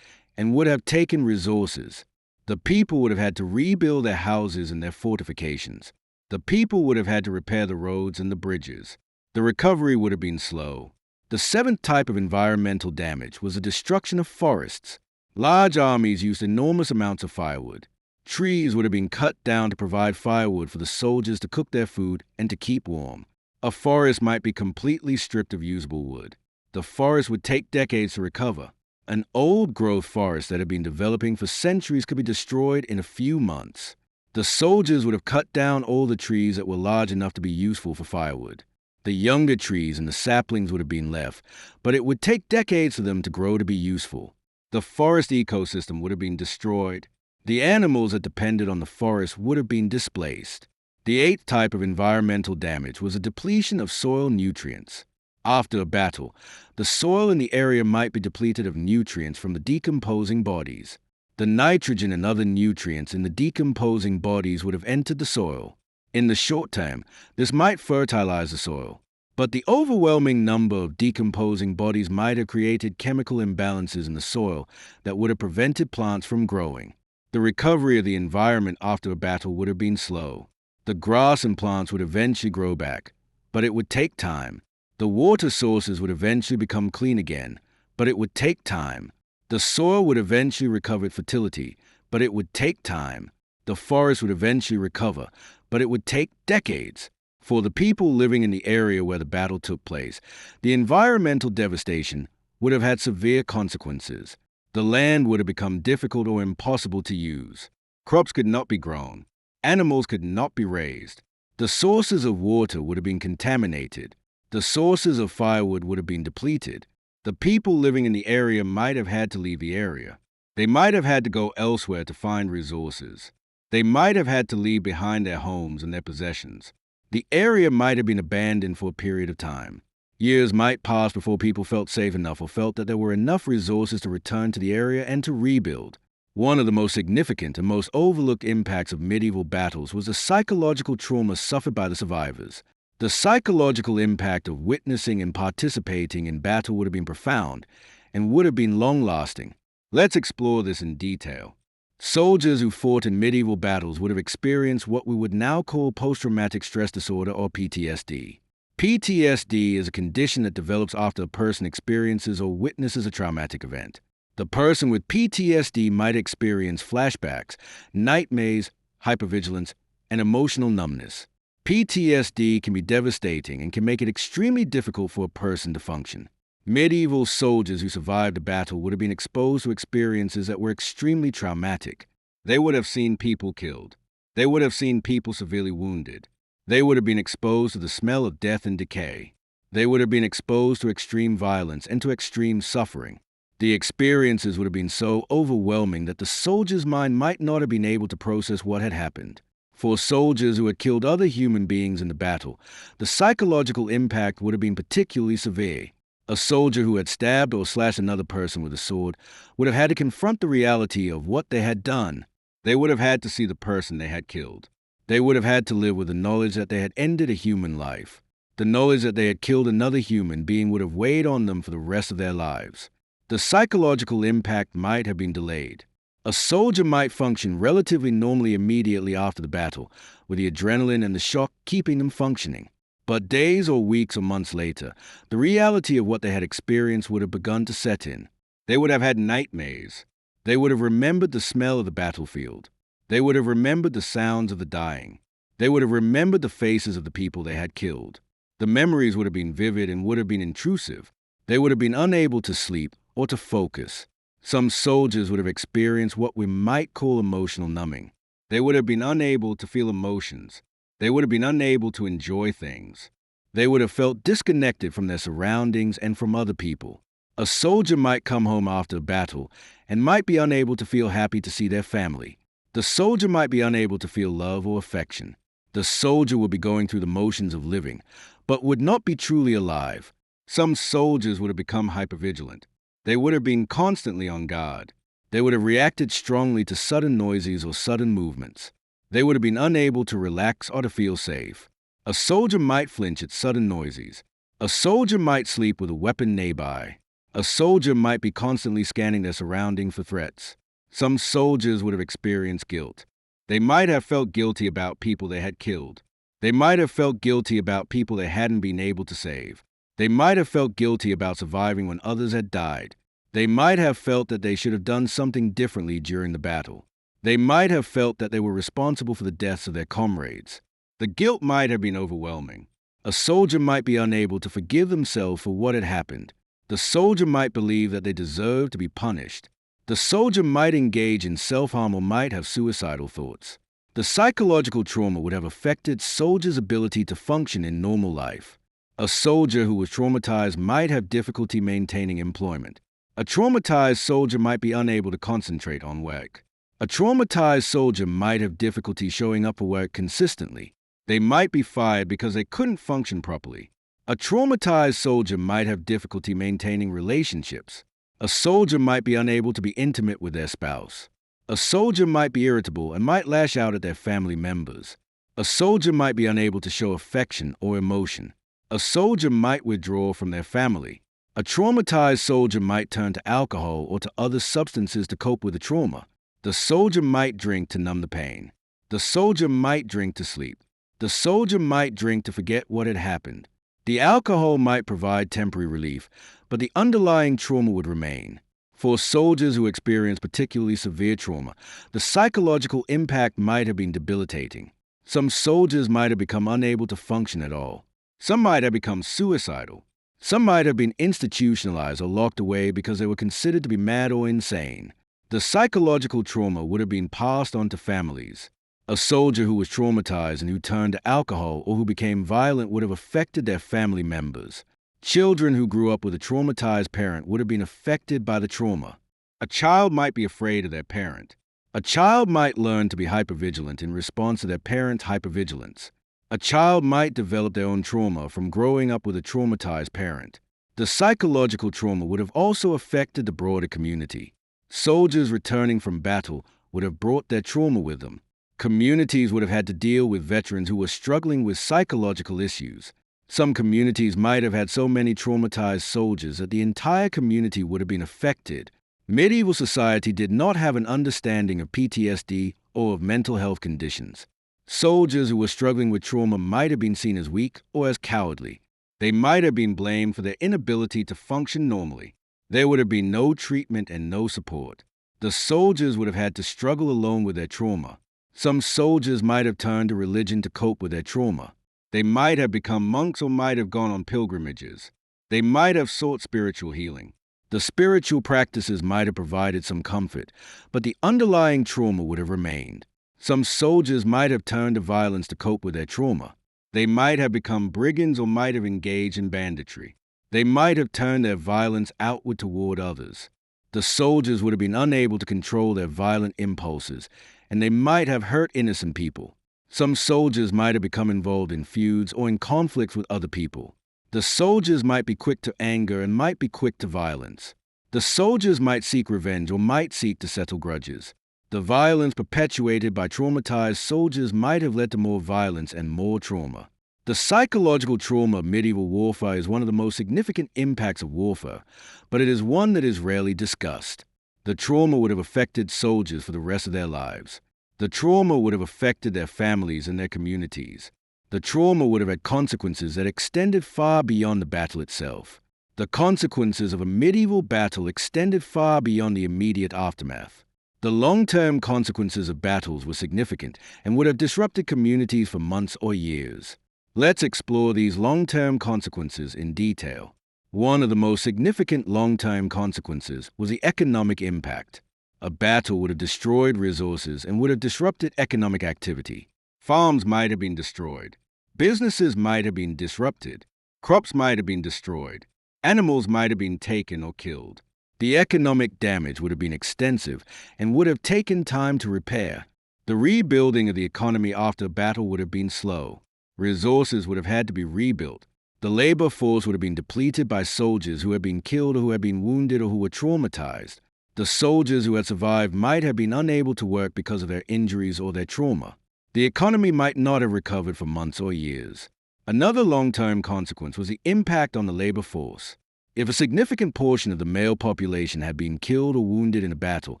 and would have taken resources. The people would have had to rebuild their houses and their fortifications. The people would have had to repair the roads and the bridges. The recovery would have been slow. The seventh type of environmental damage was the destruction of forests. Large armies used enormous amounts of firewood. Trees would have been cut down to provide firewood for the soldiers to cook their food and to keep warm. A forest might be completely stripped of usable wood. The forest would take decades to recover. An old-growth forest that had been developing for centuries could be destroyed in a few months. The soldiers would have cut down all the trees that were large enough to be useful for firewood. The younger trees and the saplings would have been left, but it would take decades for them to grow to be useful. The forest ecosystem would have been destroyed. The animals that depended on the forest would have been displaced. The eighth type of environmental damage was a depletion of soil nutrients. After a battle, the soil in the area might be depleted of nutrients from the decomposing bodies. The nitrogen and other nutrients in the decomposing bodies would have entered the soil. In the short term, this might fertilize the soil, But the overwhelming number of decomposing bodies might have created chemical imbalances in the soil that would have prevented plants from growing. The recovery of the environment after a battle would have been slow. The grass and plants would eventually grow back, but it would take time. The water sources would eventually become clean again, but it would take time. The soil would eventually recover its fertility, but it would take time. The forest would eventually recover, but it would take decades. For the people living in the area where the battle took place, the environmental devastation would have had severe consequences. The land would have become difficult or impossible to use. Crops could not be grown. Animals could not be raised. The sources of water would have been contaminated. The sources of firewood would have been depleted. The people living in the area might have had to leave the area. They might have had to go elsewhere to find resources. They might have had to leave behind their homes and their possessions. The area might have been abandoned for a period of time. Years might pass before people felt safe enough or felt that there were enough resources to return to the area and to rebuild. One of the most significant and most overlooked impacts of medieval battles was the psychological trauma suffered by the survivors. The psychological impact of witnessing and participating in battle would have been profound and would have been long-lasting. Let's explore this in detail. Soldiers who fought in medieval battles would have experienced what we would now call post-traumatic stress disorder or PTSD. PTSD is a condition that develops after a person experiences or witnesses a traumatic event. The person with PTSD might experience flashbacks, nightmares, hypervigilance, and emotional numbness. PTSD can be devastating and can make it extremely difficult for a person to function. Medieval soldiers who survived a battle would have been exposed to experiences that were extremely traumatic. They would have seen people killed. They would have seen people severely wounded. They would have been exposed to the smell of death and decay. They would have been exposed to extreme violence and to extreme suffering. The experiences would have been so overwhelming that the soldier's mind might not have been able to process what had happened. For soldiers who had killed other human beings in the battle, the psychological impact would have been particularly severe. A soldier who had stabbed or slashed another person with a sword would have had to confront the reality of what they had done. They would have had to see the person they had killed. They would have had to live with the knowledge that they had ended a human life. The knowledge that they had killed another human being would have weighed on them for the rest of their lives. The psychological impact might have been delayed. A soldier might function relatively normally immediately after the battle, with the adrenaline and the shock keeping them functioning. But days or weeks or months later, the reality of what they had experienced would have begun to set in. They would have had nightmares. They would have remembered the smell of the battlefield. They would have remembered the sounds of the dying. They would have remembered the faces of the people they had killed. The memories would have been vivid and would have been intrusive. They would have been unable to sleep or to focus. Some soldiers would have experienced what we might call emotional numbing. They would have been unable to feel emotions. They would have been unable to enjoy things. They would have felt disconnected from their surroundings and from other people. A soldier might come home after a battle and might be unable to feel happy to see their family. The soldier might be unable to feel love or affection. The soldier would be going through the motions of living, but would not be truly alive. Some soldiers would have become hypervigilant. They would have been constantly on guard. They would have reacted strongly to sudden noises or sudden movements. They would have been unable to relax or to feel safe. A soldier might flinch at sudden noises. A soldier might sleep with a weapon nearby. A soldier might be constantly scanning their surroundings for threats. Some soldiers would have experienced guilt. They might have felt guilty about people they had killed. They might have felt guilty about people they hadn't been able to save. They might have felt guilty about surviving when others had died. They might have felt that they should have done something differently during the battle. They might have felt that they were responsible for the deaths of their comrades. The guilt might have been overwhelming. A soldier might be unable to forgive themselves for what had happened. The soldier might believe that they deserved to be punished. The soldier might engage in self-harm or might have suicidal thoughts. The psychological trauma would have affected soldiers' ability to function in normal life. A soldier who was traumatized might have difficulty maintaining employment. A traumatized soldier might be unable to concentrate on work. A traumatized soldier might have difficulty showing up for work consistently. They might be fired because they couldn't function properly. A traumatized soldier might have difficulty maintaining relationships. A soldier might be unable to be intimate with their spouse. A soldier might be irritable and might lash out at their family members. A soldier might be unable to show affection or emotion. A soldier might withdraw from their family. A traumatized soldier might turn to alcohol or to other substances to cope with the trauma. The soldier might drink to numb the pain. The soldier might drink to sleep. The soldier might drink to forget what had happened. The alcohol might provide temporary relief, but the underlying trauma would remain. For soldiers who experience particularly severe trauma, the psychological impact might have been debilitating. Some soldiers might have become unable to function at all. Some might have become suicidal. Some might have been institutionalized or locked away because they were considered to be mad or insane. The psychological trauma would have been passed on to families. A soldier who was traumatized and who turned to alcohol or who became violent would have affected their family members. Children who grew up with a traumatized parent would have been affected by the trauma. A child might be afraid of their parent. A child might learn to be hypervigilant in response to their parent's hypervigilance. A child might develop their own trauma from growing up with a traumatized parent. The psychological trauma would have also affected the broader community. Soldiers returning from battle would have brought their trauma with them. Communities would have had to deal with veterans who were struggling with psychological issues. Some communities might have had so many traumatized soldiers that the entire community would have been affected. Medieval society did not have an understanding of PTSD or of mental health conditions. Soldiers who were struggling with trauma might have been seen as weak or as cowardly. They might have been blamed for their inability to function normally. There would have been no treatment and no support. The soldiers would have had to struggle alone with their trauma. Some soldiers might have turned to religion to cope with their trauma. They might have become monks or might have gone on pilgrimages. They might have sought spiritual healing. The spiritual practices might have provided some comfort, but the underlying trauma would have remained. Some soldiers might have turned to violence to cope with their trauma. They might have become brigands or might have engaged in banditry. They might have turned their violence outward toward others. The soldiers would have been unable to control their violent impulses, and they might have hurt innocent people. Some soldiers might have become involved in feuds or in conflicts with other people. The soldiers might be quick to anger and might be quick to violence. The soldiers might seek revenge or might seek to settle grudges. The violence perpetuated by traumatized soldiers might have led to more violence and more trauma. The psychological trauma of medieval warfare is one of the most significant impacts of warfare, but it is one that is rarely discussed. The trauma would have affected soldiers for the rest of their lives. The trauma would have affected their families and their communities. The trauma would have had consequences that extended far beyond the battle itself. The consequences of a medieval battle extended far beyond the immediate aftermath. The long-term consequences of battles were significant and would have disrupted communities for months or years. Let's explore these long-term consequences in detail. One of the most significant long-term consequences was the economic impact. A battle would have destroyed resources and would have disrupted economic activity. Farms might have been destroyed. Businesses might have been disrupted. Crops might have been destroyed. Animals might have been taken or killed. The economic damage would have been extensive and would have taken time to repair. The rebuilding of the economy after a battle would have been slow. Resources would have had to be rebuilt. The labor force would have been depleted by soldiers who had been killed or who had been wounded or who were traumatized. The soldiers who had survived might have been unable to work because of their injuries or their trauma. The economy might not have recovered for months or years. Another long-term consequence was the impact on the labor force. If a significant portion of the male population had been killed or wounded in a battle,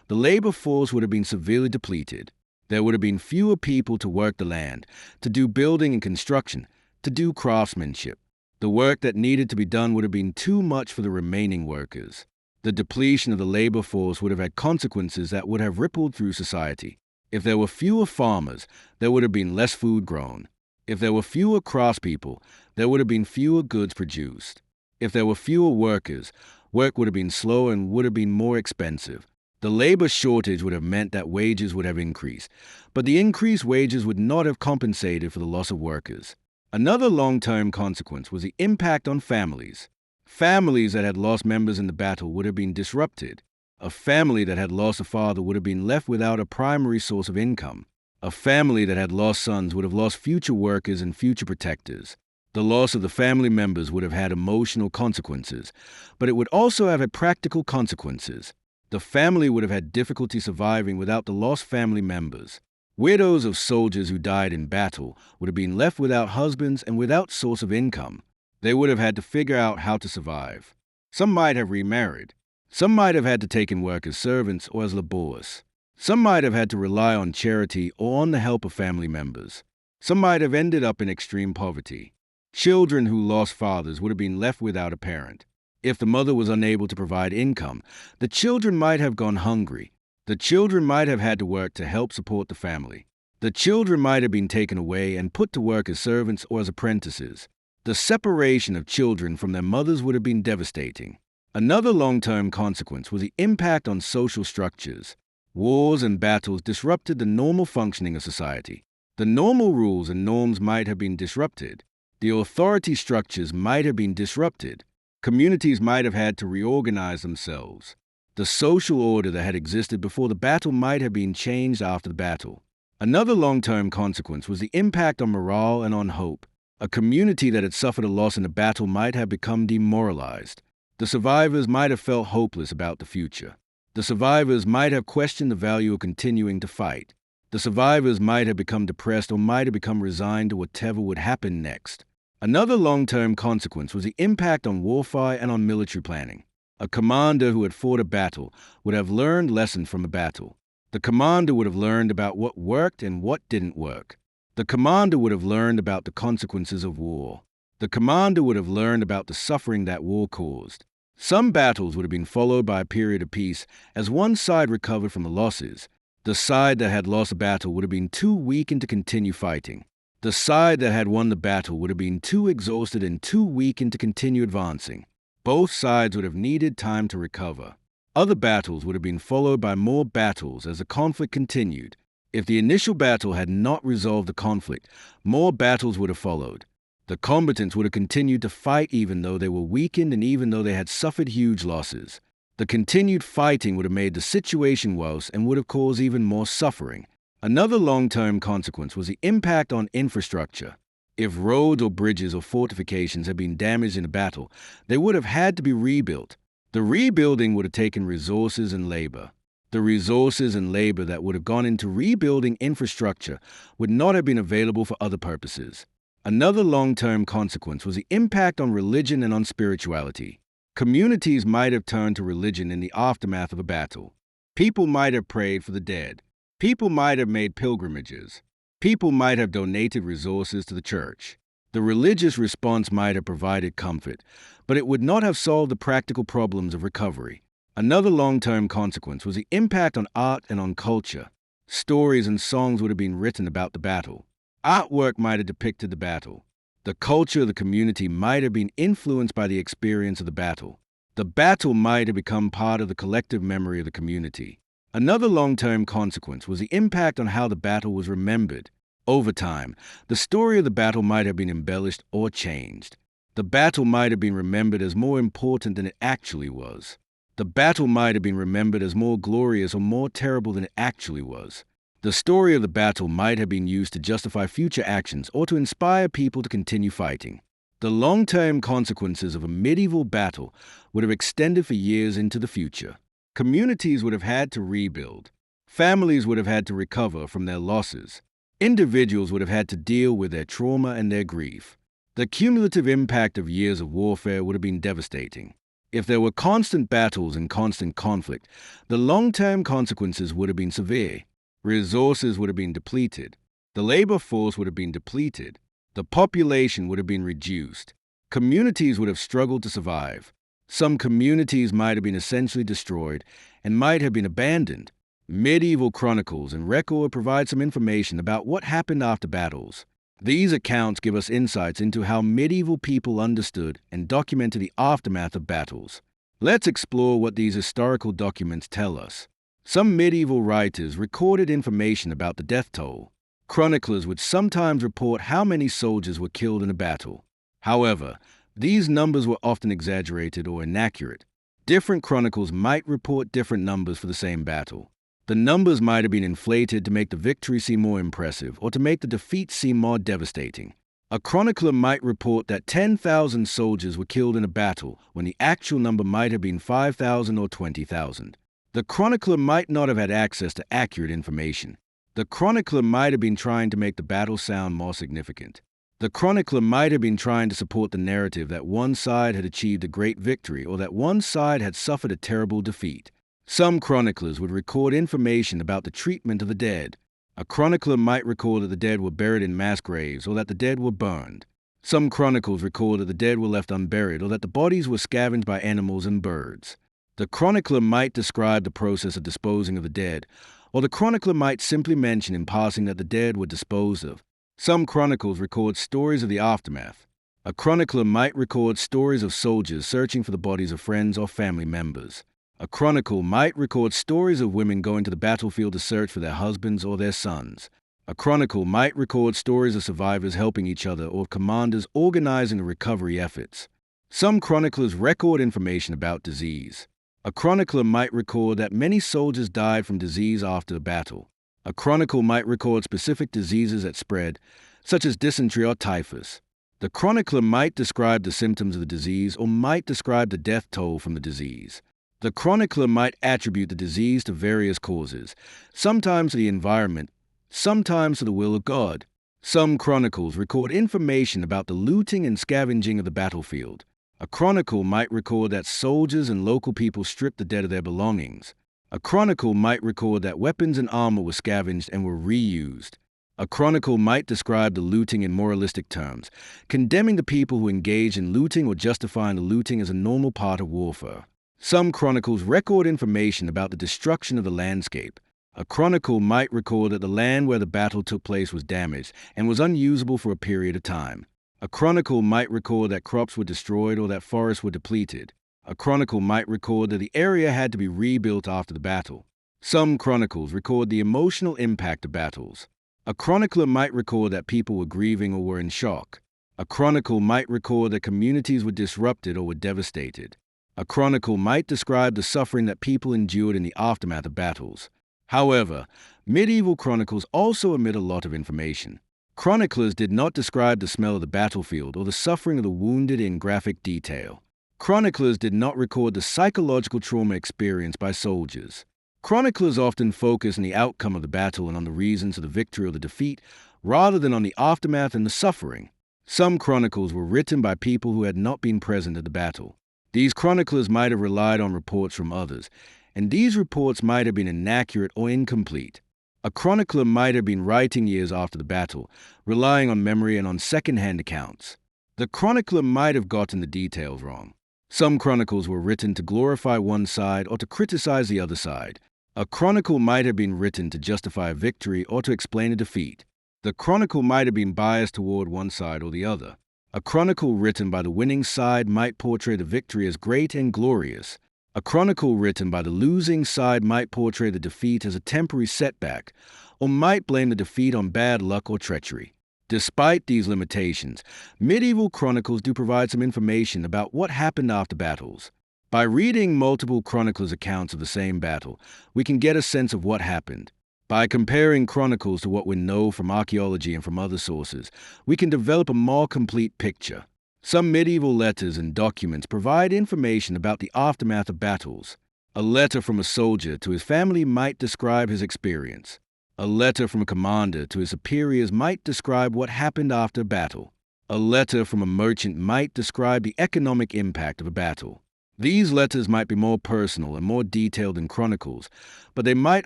the labor force would have been severely depleted. There would have been fewer people to work the land, to do building and construction, to do craftsmanship. The work that needed to be done would have been too much for the remaining workers. The depletion of the labor force would have had consequences that would have rippled through society. If there were fewer farmers, there would have been less food grown. If there were fewer craftspeople, there would have been fewer goods produced. If there were fewer workers, work would have been slower and would have been more expensive. The labor shortage would have meant that wages would have increased, but the increased wages would not have compensated for the loss of workers. Another long-term consequence was the impact on families. Families that had lost members in the battle would have been disrupted. A family that had lost a father would have been left without a primary source of income. A family that had lost sons would have lost future workers and future protectors. The loss of the family members would have had emotional consequences, but it would also have had practical consequences. The family would have had difficulty surviving without the lost family members. Widows of soldiers who died in battle would have been left without husbands and without source of income. They would have had to figure out how to survive. Some might have remarried. Some might have had to take in work as servants or as laborers. Some might have had to rely on charity or on the help of family members. Some might have ended up in extreme poverty. Children who lost fathers would have been left without a parent. If the mother was unable to provide income, the children might have gone hungry. The children might have had to work to help support the family. The children might have been taken away and put to work as servants or as apprentices. The separation of children from their mothers would have been devastating. Another long-term consequence was the impact on social structures. Wars and battles disrupted the normal functioning of society. The normal rules and norms might have been disrupted. The authority structures might have been disrupted. Communities might have had to reorganize themselves. The social order that had existed before the battle might have been changed after the battle. Another long-term consequence was the impact on morale and on hope. A community that had suffered a loss in a battle might have become demoralized. The survivors might have felt hopeless about the future. The survivors might have questioned the value of continuing to fight. The survivors might have become depressed or might have become resigned to whatever would happen next. Another long-term consequence was the impact on warfare and on military planning. A commander who had fought a battle would have learned lessons from a battle. The commander would have learned about what worked and what didn't work. The commander would have learned about the consequences of war. The commander would have learned about the suffering that war caused. Some battles would have been followed by a period of peace as one side recovered from the losses. The side that had lost a battle would have been too weakened to continue fighting. The side that had won the battle would have been too exhausted and too weakened to continue advancing. Both sides would have needed time to recover. Other battles would have been followed by more battles as the conflict continued. If the initial battle had not resolved the conflict, more battles would have followed. The combatants would have continued to fight even though they were weakened and even though they had suffered huge losses. The continued fighting would have made the situation worse and would have caused even more suffering. Another long-term consequence was the impact on infrastructure. If roads or bridges or fortifications had been damaged in a battle, they would have had to be rebuilt. The rebuilding would have taken resources and labor. The resources and labor that would have gone into rebuilding infrastructure would not have been available for other purposes. Another long-term consequence was the impact on religion and on spirituality. Communities might have turned to religion in the aftermath of a battle. People might have prayed for the dead. People might have made pilgrimages. People might have donated resources to the church. The religious response might have provided comfort, but it would not have solved the practical problems of recovery. Another long-term consequence was the impact on art and on culture. Stories and songs would have been written about the battle. Artwork might have depicted the battle. The culture of the community might have been influenced by the experience of the battle. The battle might have become part of the collective memory of the community. Another long-term consequence was the impact on how the battle was remembered. Over time, the story of the battle might have been embellished or changed. The battle might have been remembered as more important than it actually was. The battle might have been remembered as more glorious or more terrible than it actually was. The story of the battle might have been used to justify future actions or to inspire people to continue fighting. The long-term consequences of a medieval battle would have extended for years into the future. Communities would have had to rebuild. Families would have had to recover from their losses. Individuals would have had to deal with their trauma and their grief. The cumulative impact of years of warfare would have been devastating. If there were constant battles and constant conflict, the long-term consequences would have been severe. Resources would have been depleted. The labor force would have been depleted. The population would have been reduced. Communities would have struggled to survive. Some communities might have been essentially destroyed and might have been abandoned. Medieval chronicles and record provide some information about what happened after battles. These accounts give us insights into how medieval people understood and documented the aftermath of battles. Let's explore what these historical documents tell us. Some medieval writers recorded information about the death toll. Chroniclers would sometimes report how many soldiers were killed in a battle. However, these numbers were often exaggerated or inaccurate. Different chronicles might report different numbers for the same battle. The numbers might have been inflated to make the victory seem more impressive or to make the defeat seem more devastating. A chronicler might report that 10,000 soldiers were killed in a battle when the actual number might have been 5,000 or 20,000. The chronicler might not have had access to accurate information. The chronicler might have been trying to make the battle sound more significant. The chronicler might have been trying to support the narrative that one side had achieved a great victory or that one side had suffered a terrible defeat. Some chroniclers would record information about the treatment of the dead. A chronicler might record that the dead were buried in mass graves or that the dead were burned. Some chronicles record that the dead were left unburied or that the bodies were scavenged by animals and birds. The chronicler might describe the process of disposing of the dead, or the chronicler might simply mention in passing that the dead were disposed of. Some chronicles record stories of the aftermath. A chronicler might record stories of soldiers searching for the bodies of friends or family members. A chronicle might record stories of women going to the battlefield to search for their husbands or their sons. A chronicle might record stories of survivors helping each other or commanders organizing the recovery efforts. Some chroniclers record information about disease. A chronicler might record that many soldiers died from disease after the battle. A chronicle might record specific diseases that spread, such as dysentery or typhus. The chronicler might describe the symptoms of the disease or might describe the death toll from the disease. The chronicler might attribute the disease to various causes, sometimes to the environment, sometimes to the will of God. Some chronicles record information about the looting and scavenging of the battlefield. A chronicle might record that soldiers and local people stripped the dead of their belongings. A chronicle might record that weapons and armor were scavenged and were reused. A chronicle might describe the looting in moralistic terms, condemning the people who engaged in looting or justifying the looting as a normal part of warfare. Some chronicles record information about the destruction of the landscape. A chronicle might record that the land where the battle took place was damaged and was unusable for a period of time. A chronicle might record that crops were destroyed or that forests were depleted. A chronicle might record that the area had to be rebuilt after the battle. Some chronicles record the emotional impact of battles. A chronicler might record that people were grieving or were in shock. A chronicle might record that communities were disrupted or were devastated. A chronicle might describe the suffering that people endured in the aftermath of battles. However, medieval chronicles also omit a lot of information. Chroniclers did not describe the smell of the battlefield or the suffering of the wounded in graphic detail. Chroniclers did not record the psychological trauma experienced by soldiers. Chroniclers often focus on the outcome of the battle and on the reasons of the victory or the defeat, rather than on the aftermath and the suffering. Some chronicles were written by people who had not been present at the battle. These chroniclers might have relied on reports from others, and these reports might have been inaccurate or incomplete. A chronicler might have been writing years after the battle, relying on memory and on second-hand accounts. The chronicler might have gotten the details wrong. Some chronicles were written to glorify one side or to criticize the other side. A chronicle might have been written to justify a victory or to explain a defeat. The chronicle might have been biased toward one side or the other. A chronicle written by the winning side might portray the victory as great and glorious. A chronicle written by the losing side might portray the defeat as a temporary setback, or might blame the defeat on bad luck or treachery. Despite these limitations, medieval chronicles do provide some information about what happened after battles. By reading multiple chroniclers' accounts of the same battle, we can get a sense of what happened. By comparing chronicles to what we know from archaeology and from other sources, we can develop a more complete picture. Some medieval letters and documents provide information about the aftermath of battles. A letter from a soldier to his family might describe his experience. A letter from a commander to his superiors might describe what happened after a battle. A letter from a merchant might describe the economic impact of a battle. These letters might be more personal and more detailed than chronicles, but they might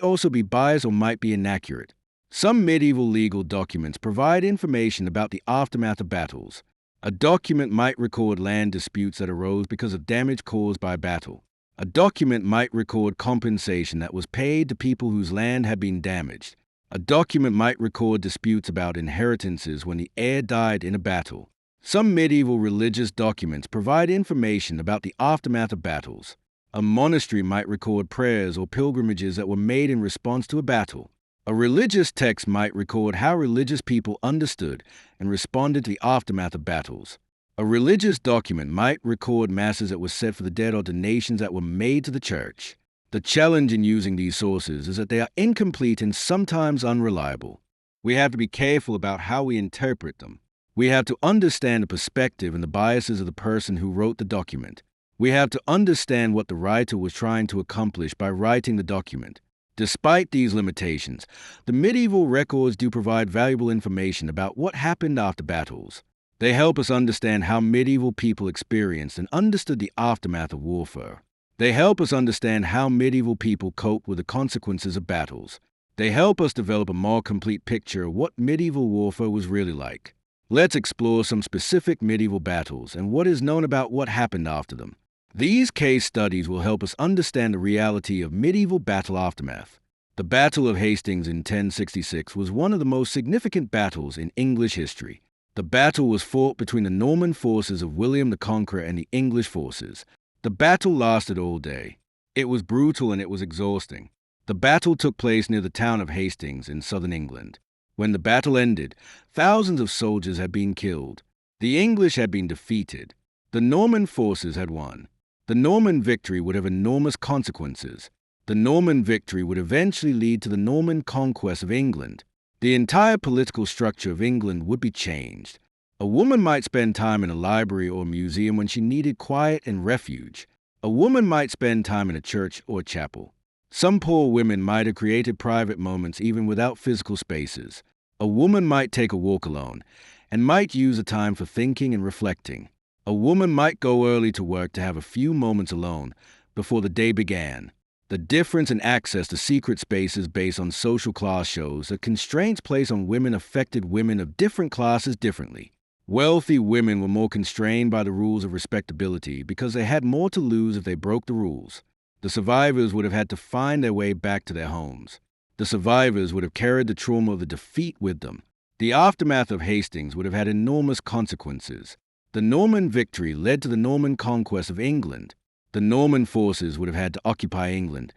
also be biased or might be inaccurate. Some medieval legal documents provide information about the aftermath of battles. A document might record land disputes that arose because of damage caused by a battle. A document might record compensation that was paid to people whose land had been damaged. A document might record disputes about inheritances when the heir died in a battle. Some medieval religious documents provide information about the aftermath of battles. A monastery might record prayers or pilgrimages that were made in response to a battle. A religious text might record how religious people understood and responded to the aftermath of battles. A religious document might record masses that were said for the dead or donations that were made to the church. The challenge in using these sources is that they are incomplete and sometimes unreliable. We have to be careful about how we interpret them. We have to understand the perspective and the biases of the person who wrote the document. We have to understand what the writer was trying to accomplish by writing the document. Despite these limitations, the medieval records do provide valuable information about what happened after battles. They help us understand how medieval people experienced and understood the aftermath of warfare. They help us understand how medieval people coped with the consequences of battles. They help us develop a more complete picture of what medieval warfare was really like. Let's explore some specific medieval battles and what is known about what happened after them. These case studies will help us understand the reality of medieval battle aftermath. The Battle of Hastings in 1066 was one of the most significant battles in English history. The battle was fought between the Norman forces of William the Conqueror and the English forces. The battle lasted all day. It was brutal and it was exhausting. The battle took place near the town of Hastings in southern England. When the battle ended, thousands of soldiers had been killed. The English had been defeated. The Norman forces had won. The Norman victory would have enormous consequences. The Norman victory would eventually lead to the Norman conquest of England. The entire political structure of England would be changed. A woman might spend time in a library or museum when she needed quiet and refuge. A woman might spend time in a church or chapel. Some poor women might have created private moments even without physical spaces. A woman might take a walk alone and might use the time for thinking and reflecting. A woman might go early to work to have a few moments alone before the day began. The difference in access to secret spaces based on social class shows that constraints placed on women affected women of different classes differently. Wealthy women were more constrained by the rules of respectability because they had more to lose if they broke the rules. The survivors would have had to find their way back to their homes. The survivors would have carried the trauma of the defeat with them. The aftermath of Hastings would have had enormous consequences. The Norman victory led to the Norman conquest of England. The Norman forces would have had to occupy England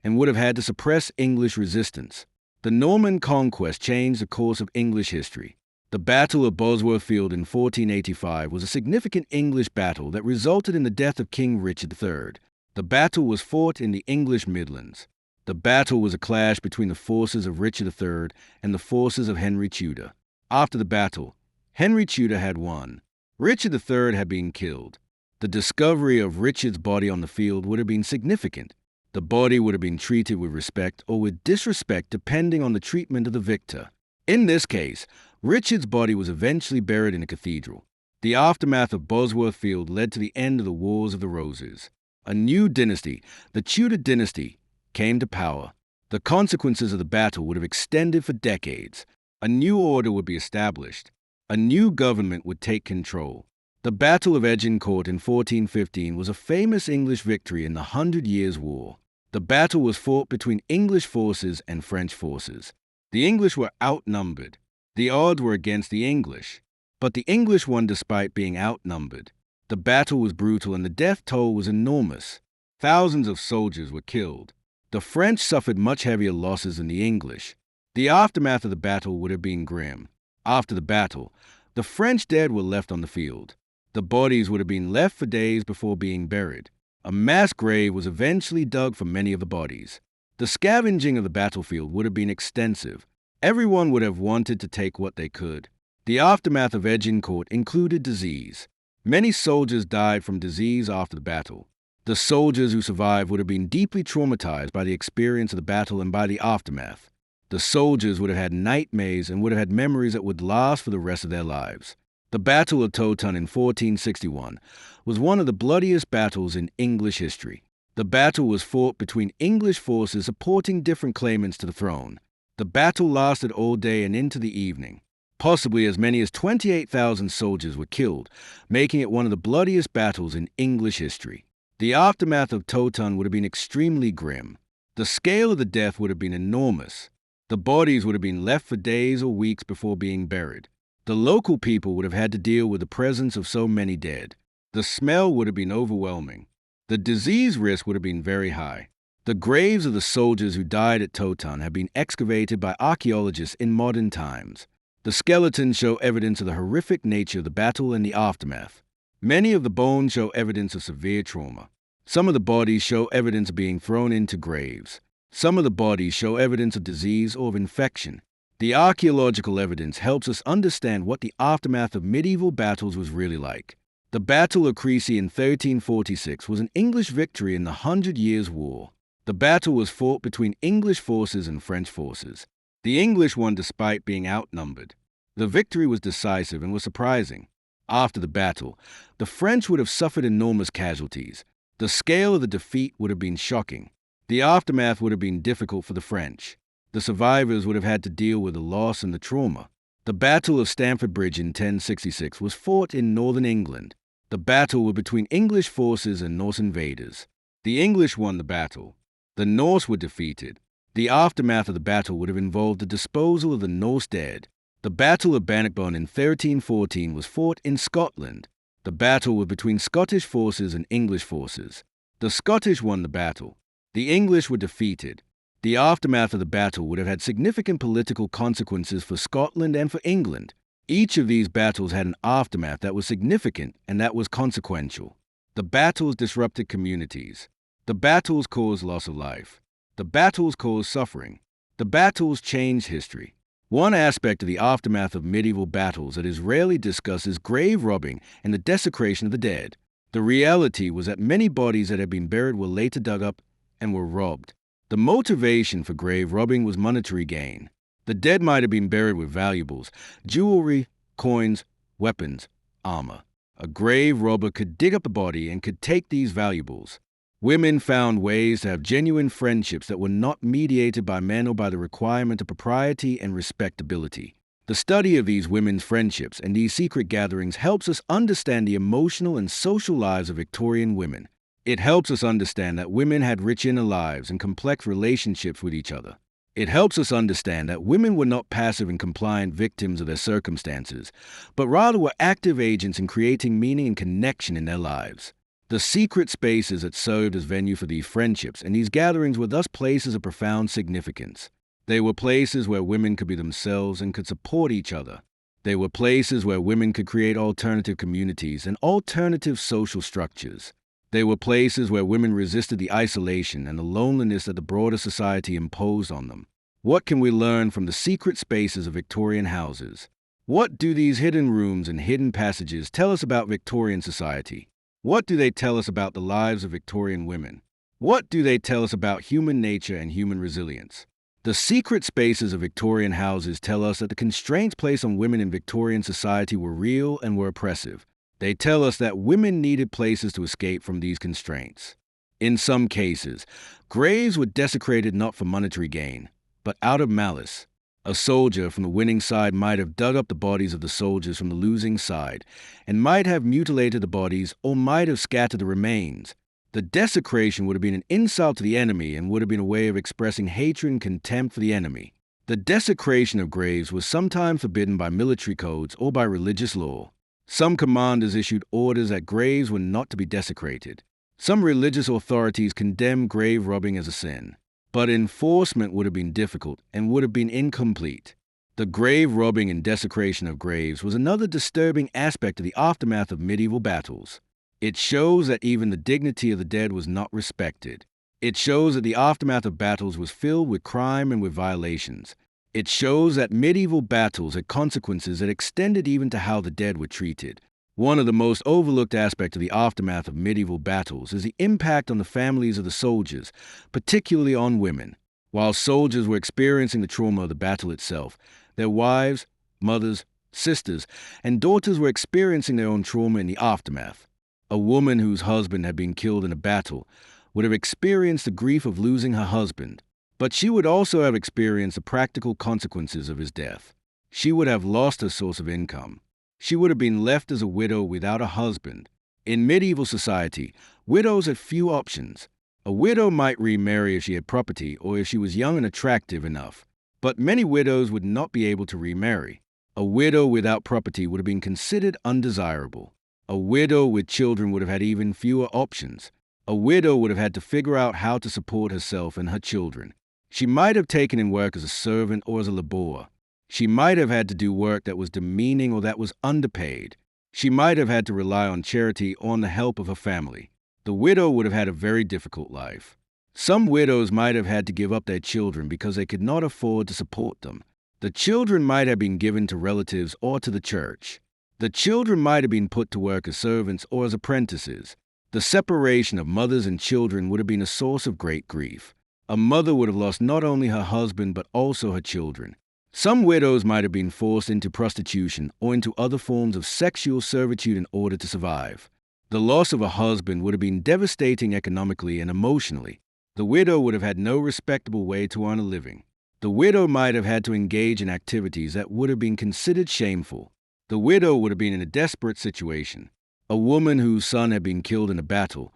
and would have had to suppress English resistance. The Norman conquest changed the course of English history. The Battle of Bosworth Field in 1485 was a significant English battle that resulted in the death of King Richard III. The battle was fought in the English Midlands. The battle was a clash between the forces of Richard III and the forces of Henry Tudor. After the battle, Henry Tudor had won. Richard III had been killed. The discovery of Richard's body on the field would have been significant. The body would have been treated with respect or with disrespect depending on the treatment of the victor. In this case, Richard's body was eventually buried in a cathedral. The aftermath of Bosworth Field led to the end of the Wars of the Roses. A new dynasty, the Tudor dynasty, came to power. The consequences of the battle would have extended for decades. A new order would be established. A new government would take control. The Battle of Agincourt in 1415 was a famous English victory in the 100 Years' War. The battle was fought between English forces and French forces. The English were outnumbered. The odds were against the English. But the English won despite being outnumbered. The battle was brutal and the death toll was enormous. Thousands of soldiers were killed. The French suffered much heavier losses than the English. The aftermath of the battle would have been grim. After the battle, the French dead were left on the field. The bodies would have been left for days before being buried. A mass grave was eventually dug for many of the bodies. The scavenging of the battlefield would have been extensive. Everyone would have wanted to take what they could. The aftermath of Agincourt included disease. Many soldiers died from disease after the battle. The soldiers who survived would have been deeply traumatized by the experience of the battle and by the aftermath. The soldiers would have had nightmares and would have had memories that would last for the rest of their lives. The Battle of Towton in 1461 was one of the bloodiest battles in English history. The battle was fought between English forces supporting different claimants to the throne. The battle lasted all day and into the evening. Possibly as many as 28,000 soldiers were killed, making it one of the bloodiest battles in English history. The aftermath of Towton would have been extremely grim. The scale of the death would have been enormous. The bodies would have been left for days or weeks before being buried. The local people would have had to deal with the presence of so many dead. The smell would have been overwhelming. The disease risk would have been very high. The graves of the soldiers who died at Towton have been excavated by archaeologists in modern times. The skeletons show evidence of the horrific nature of the battle and the aftermath. Many of the bones show evidence of severe trauma. Some of the bodies show evidence of being thrown into graves. Some of the bodies show evidence of disease or of infection. The archaeological evidence helps us understand what the aftermath of medieval battles was really like. The Battle of Crecy in 1346 was an English victory in the 100 Years' War. The battle was fought between English forces and French forces. The English won despite being outnumbered. The victory was decisive and was surprising. After the battle, the French would have suffered enormous casualties. The scale of the defeat would have been shocking. The aftermath would have been difficult for the French. The survivors would have had to deal with the loss and the trauma. The Battle of Stamford Bridge in 1066 was fought in northern England. The battle was between English forces and Norse invaders. The English won the battle. The Norse were defeated. The aftermath of the battle would have involved the disposal of the Norse dead. The Battle of Bannockburn in 1314 was fought in Scotland. The battle was between Scottish forces and English forces. The Scottish won the battle. The English were defeated. The aftermath of the battle would have had significant political consequences for Scotland and for England. Each of these battles had an aftermath that was significant and that was consequential. The battles disrupted communities. The battles caused loss of life. The battles caused suffering. The battles changed history. One aspect of the aftermath of medieval battles that is rarely discussed is grave robbing and the desecration of the dead. The reality was that many bodies that had been buried were later dug up and were robbed. The motivation for grave robbing was monetary gain. The dead might have been buried with valuables, jewelry, coins, weapons, armor. A grave robber could dig up the body and could take these valuables. Women found ways to have genuine friendships that were not mediated by men or by the requirement of propriety and respectability. The study of these women's friendships and these secret gatherings helps us understand the emotional and social lives of Victorian women. It helps us understand that women had rich inner lives and complex relationships with each other. It helps us understand that women were not passive and compliant victims of their circumstances, but rather were active agents in creating meaning and connection in their lives. The secret spaces that served as venue for these friendships and these gatherings were thus places of profound significance. They were places where women could be themselves and could support each other. They were places where women could create alternative communities and alternative social structures. They were places where women resisted the isolation and the loneliness that the broader society imposed on them. What can we learn from the secret spaces of Victorian houses? What do these hidden rooms and hidden passages tell us about Victorian society? What do they tell us about the lives of Victorian women? What do they tell us about human nature and human resilience? The secret spaces of Victorian houses tell us that the constraints placed on women in Victorian society were real and were oppressive. They tell us that women needed places to escape from these constraints. In some cases, graves were desecrated not for monetary gain, but out of malice. A soldier from the winning side might have dug up the bodies of the soldiers from the losing side, and might have mutilated the bodies or might have scattered the remains. The desecration would have been an insult to the enemy and would have been a way of expressing hatred and contempt for the enemy. The desecration of graves was sometimes forbidden by military codes or by religious law. Some commanders issued orders that graves were not to be desecrated. Some religious authorities condemned grave robbing as a sin. But enforcement would have been difficult and would have been incomplete. The grave robbing and desecration of graves was another disturbing aspect of the aftermath of medieval battles. It shows that even the dignity of the dead was not respected. It shows that the aftermath of battles was filled with crime and with violations. It shows that medieval battles had consequences that extended even to how the dead were treated. One of the most overlooked aspects of the aftermath of medieval battles is the impact on the families of the soldiers, particularly on women. While soldiers were experiencing the trauma of the battle itself, their wives, mothers, sisters, and daughters were experiencing their own trauma in the aftermath. A woman whose husband had been killed in a battle would have experienced the grief of losing her husband, but she would also have experienced the practical consequences of his death. She would have lost her source of income. She would have been left as a widow without a husband. In medieval society, widows had few options. A widow might remarry if she had property or if she was young and attractive enough, but many widows would not be able to remarry. A widow without property would have been considered undesirable. A widow with children would have had even fewer options. A widow would have had to figure out how to support herself and her children. She might have taken in work as a servant or as a laborer. She might have had to do work that was demeaning or that was underpaid. She might have had to rely on charity or on the help of her family. The widow would have had a very difficult life. Some widows might have had to give up their children because they could not afford to support them. The children might have been given to relatives or to the church. The children might have been put to work as servants or as apprentices. The separation of mothers and children would have been a source of great grief. A mother would have lost not only her husband but also her children. Some widows might have been forced into prostitution or into other forms of sexual servitude in order to survive. The loss of a husband would have been devastating economically and emotionally. The widow would have had no respectable way to earn a living. The widow might have had to engage in activities that would have been considered shameful. The widow would have been in a desperate situation. A woman whose son had been killed in a battle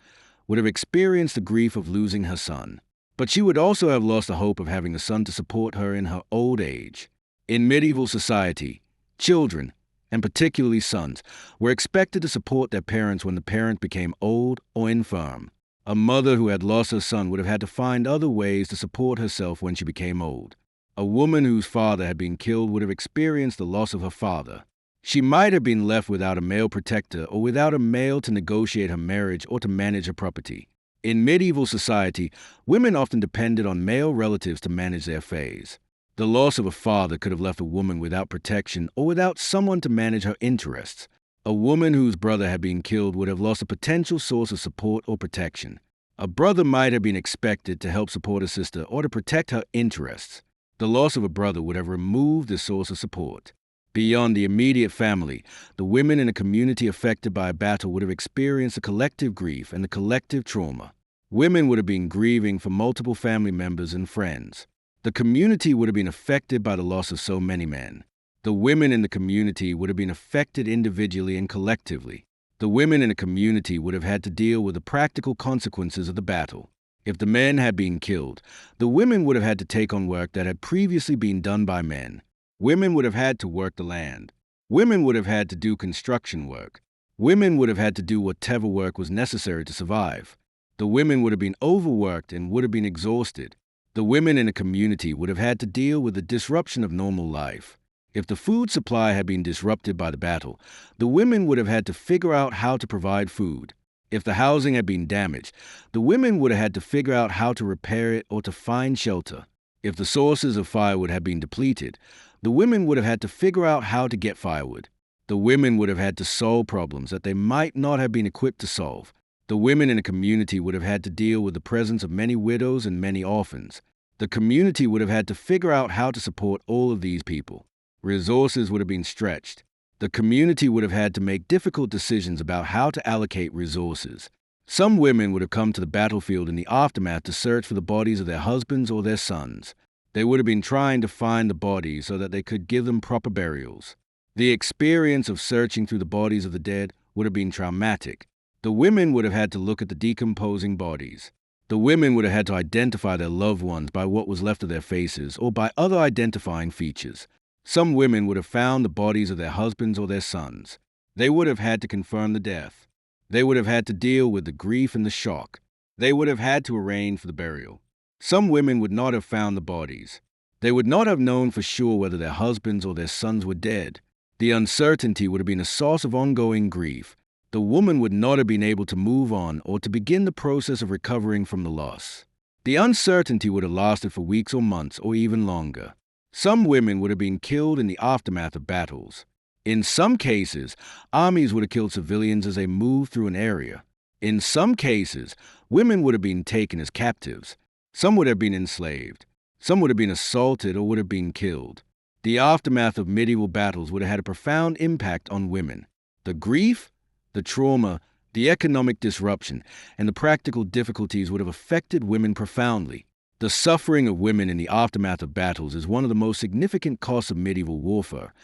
would have experienced the grief of losing her son. But she would also have lost the hope of having a son to support her in her old age. In medieval society, children, and particularly sons, were expected to support their parents when the parent became old or infirm. A mother who had lost her son would have had to find other ways to support herself when she became old. A woman whose father had been killed would have experienced the loss of her father. She might have been left without a male protector or without a male to negotiate her marriage or to manage her property. In medieval society, women often depended on male relatives to manage their affairs. The loss of a father could have left a woman without protection or without someone to manage her interests. A woman whose brother had been killed would have lost a potential source of support or protection. A brother might have been expected to help support a sister or to protect her interests. The loss of a brother would have removed this source of support. Beyond the immediate family, the women in a community affected by a battle would have experienced a collective grief and a collective trauma. Women would have been grieving for multiple family members and friends. The community would have been affected by the loss of so many men. The women in the community would have been affected individually and collectively. The women in a community would have had to deal with the practical consequences of the battle. If the men had been killed, the women would have had to take on work that had previously been done by men. Women would have had to work the land. Women would have had to do construction work. Women would have had to do whatever work was necessary to survive. The women would have been overworked and would have been exhausted. The women in a community would have had to deal with the disruption of normal life. If the food supply had been disrupted by the battle, the women would have had to figure out how to provide food. If the housing had been damaged, the women would have had to figure out how to repair it or to find shelter. If the sources of firewood had been depleted, the women would have had to figure out how to get firewood. The women would have had to solve problems that they might not have been equipped to solve. The women in a community would have had to deal with the presence of many widows and many orphans. The community would have had to figure out how to support all of these people. Resources would have been stretched. The community would have had to make difficult decisions about how to allocate resources. Some women would have come to the battlefield in the aftermath to search for the bodies of their husbands or their sons. They would have been trying to find the bodies so that they could give them proper burials. The experience of searching through the bodies of the dead would have been traumatic. The women would have had to look at the decomposing bodies. The women would have had to identify their loved ones by what was left of their faces or by other identifying features. Some women would have found the bodies of their husbands or their sons. They would have had to confirm the death. They would have had to deal with the grief and the shock. They would have had to arrange for the burial. Some women would not have found the bodies. They would not have known for sure whether their husbands or their sons were dead. The uncertainty would have been a source of ongoing grief. The woman would not have been able to move on or to begin the process of recovering from the loss. The uncertainty would have lasted for weeks or months or even longer. Some women would have been killed in the aftermath of battles. In some cases, armies would have killed civilians as they moved through an area. In some cases, women would have been taken as captives. Some would have been enslaved. Some would have been assaulted or would have been killed. The aftermath of medieval battles would have had a profound impact on women. The grief, the trauma, the economic disruption, and the practical difficulties would have affected women profoundly. The suffering of women in the aftermath of battles is one of the most significant costs of medieval warfare,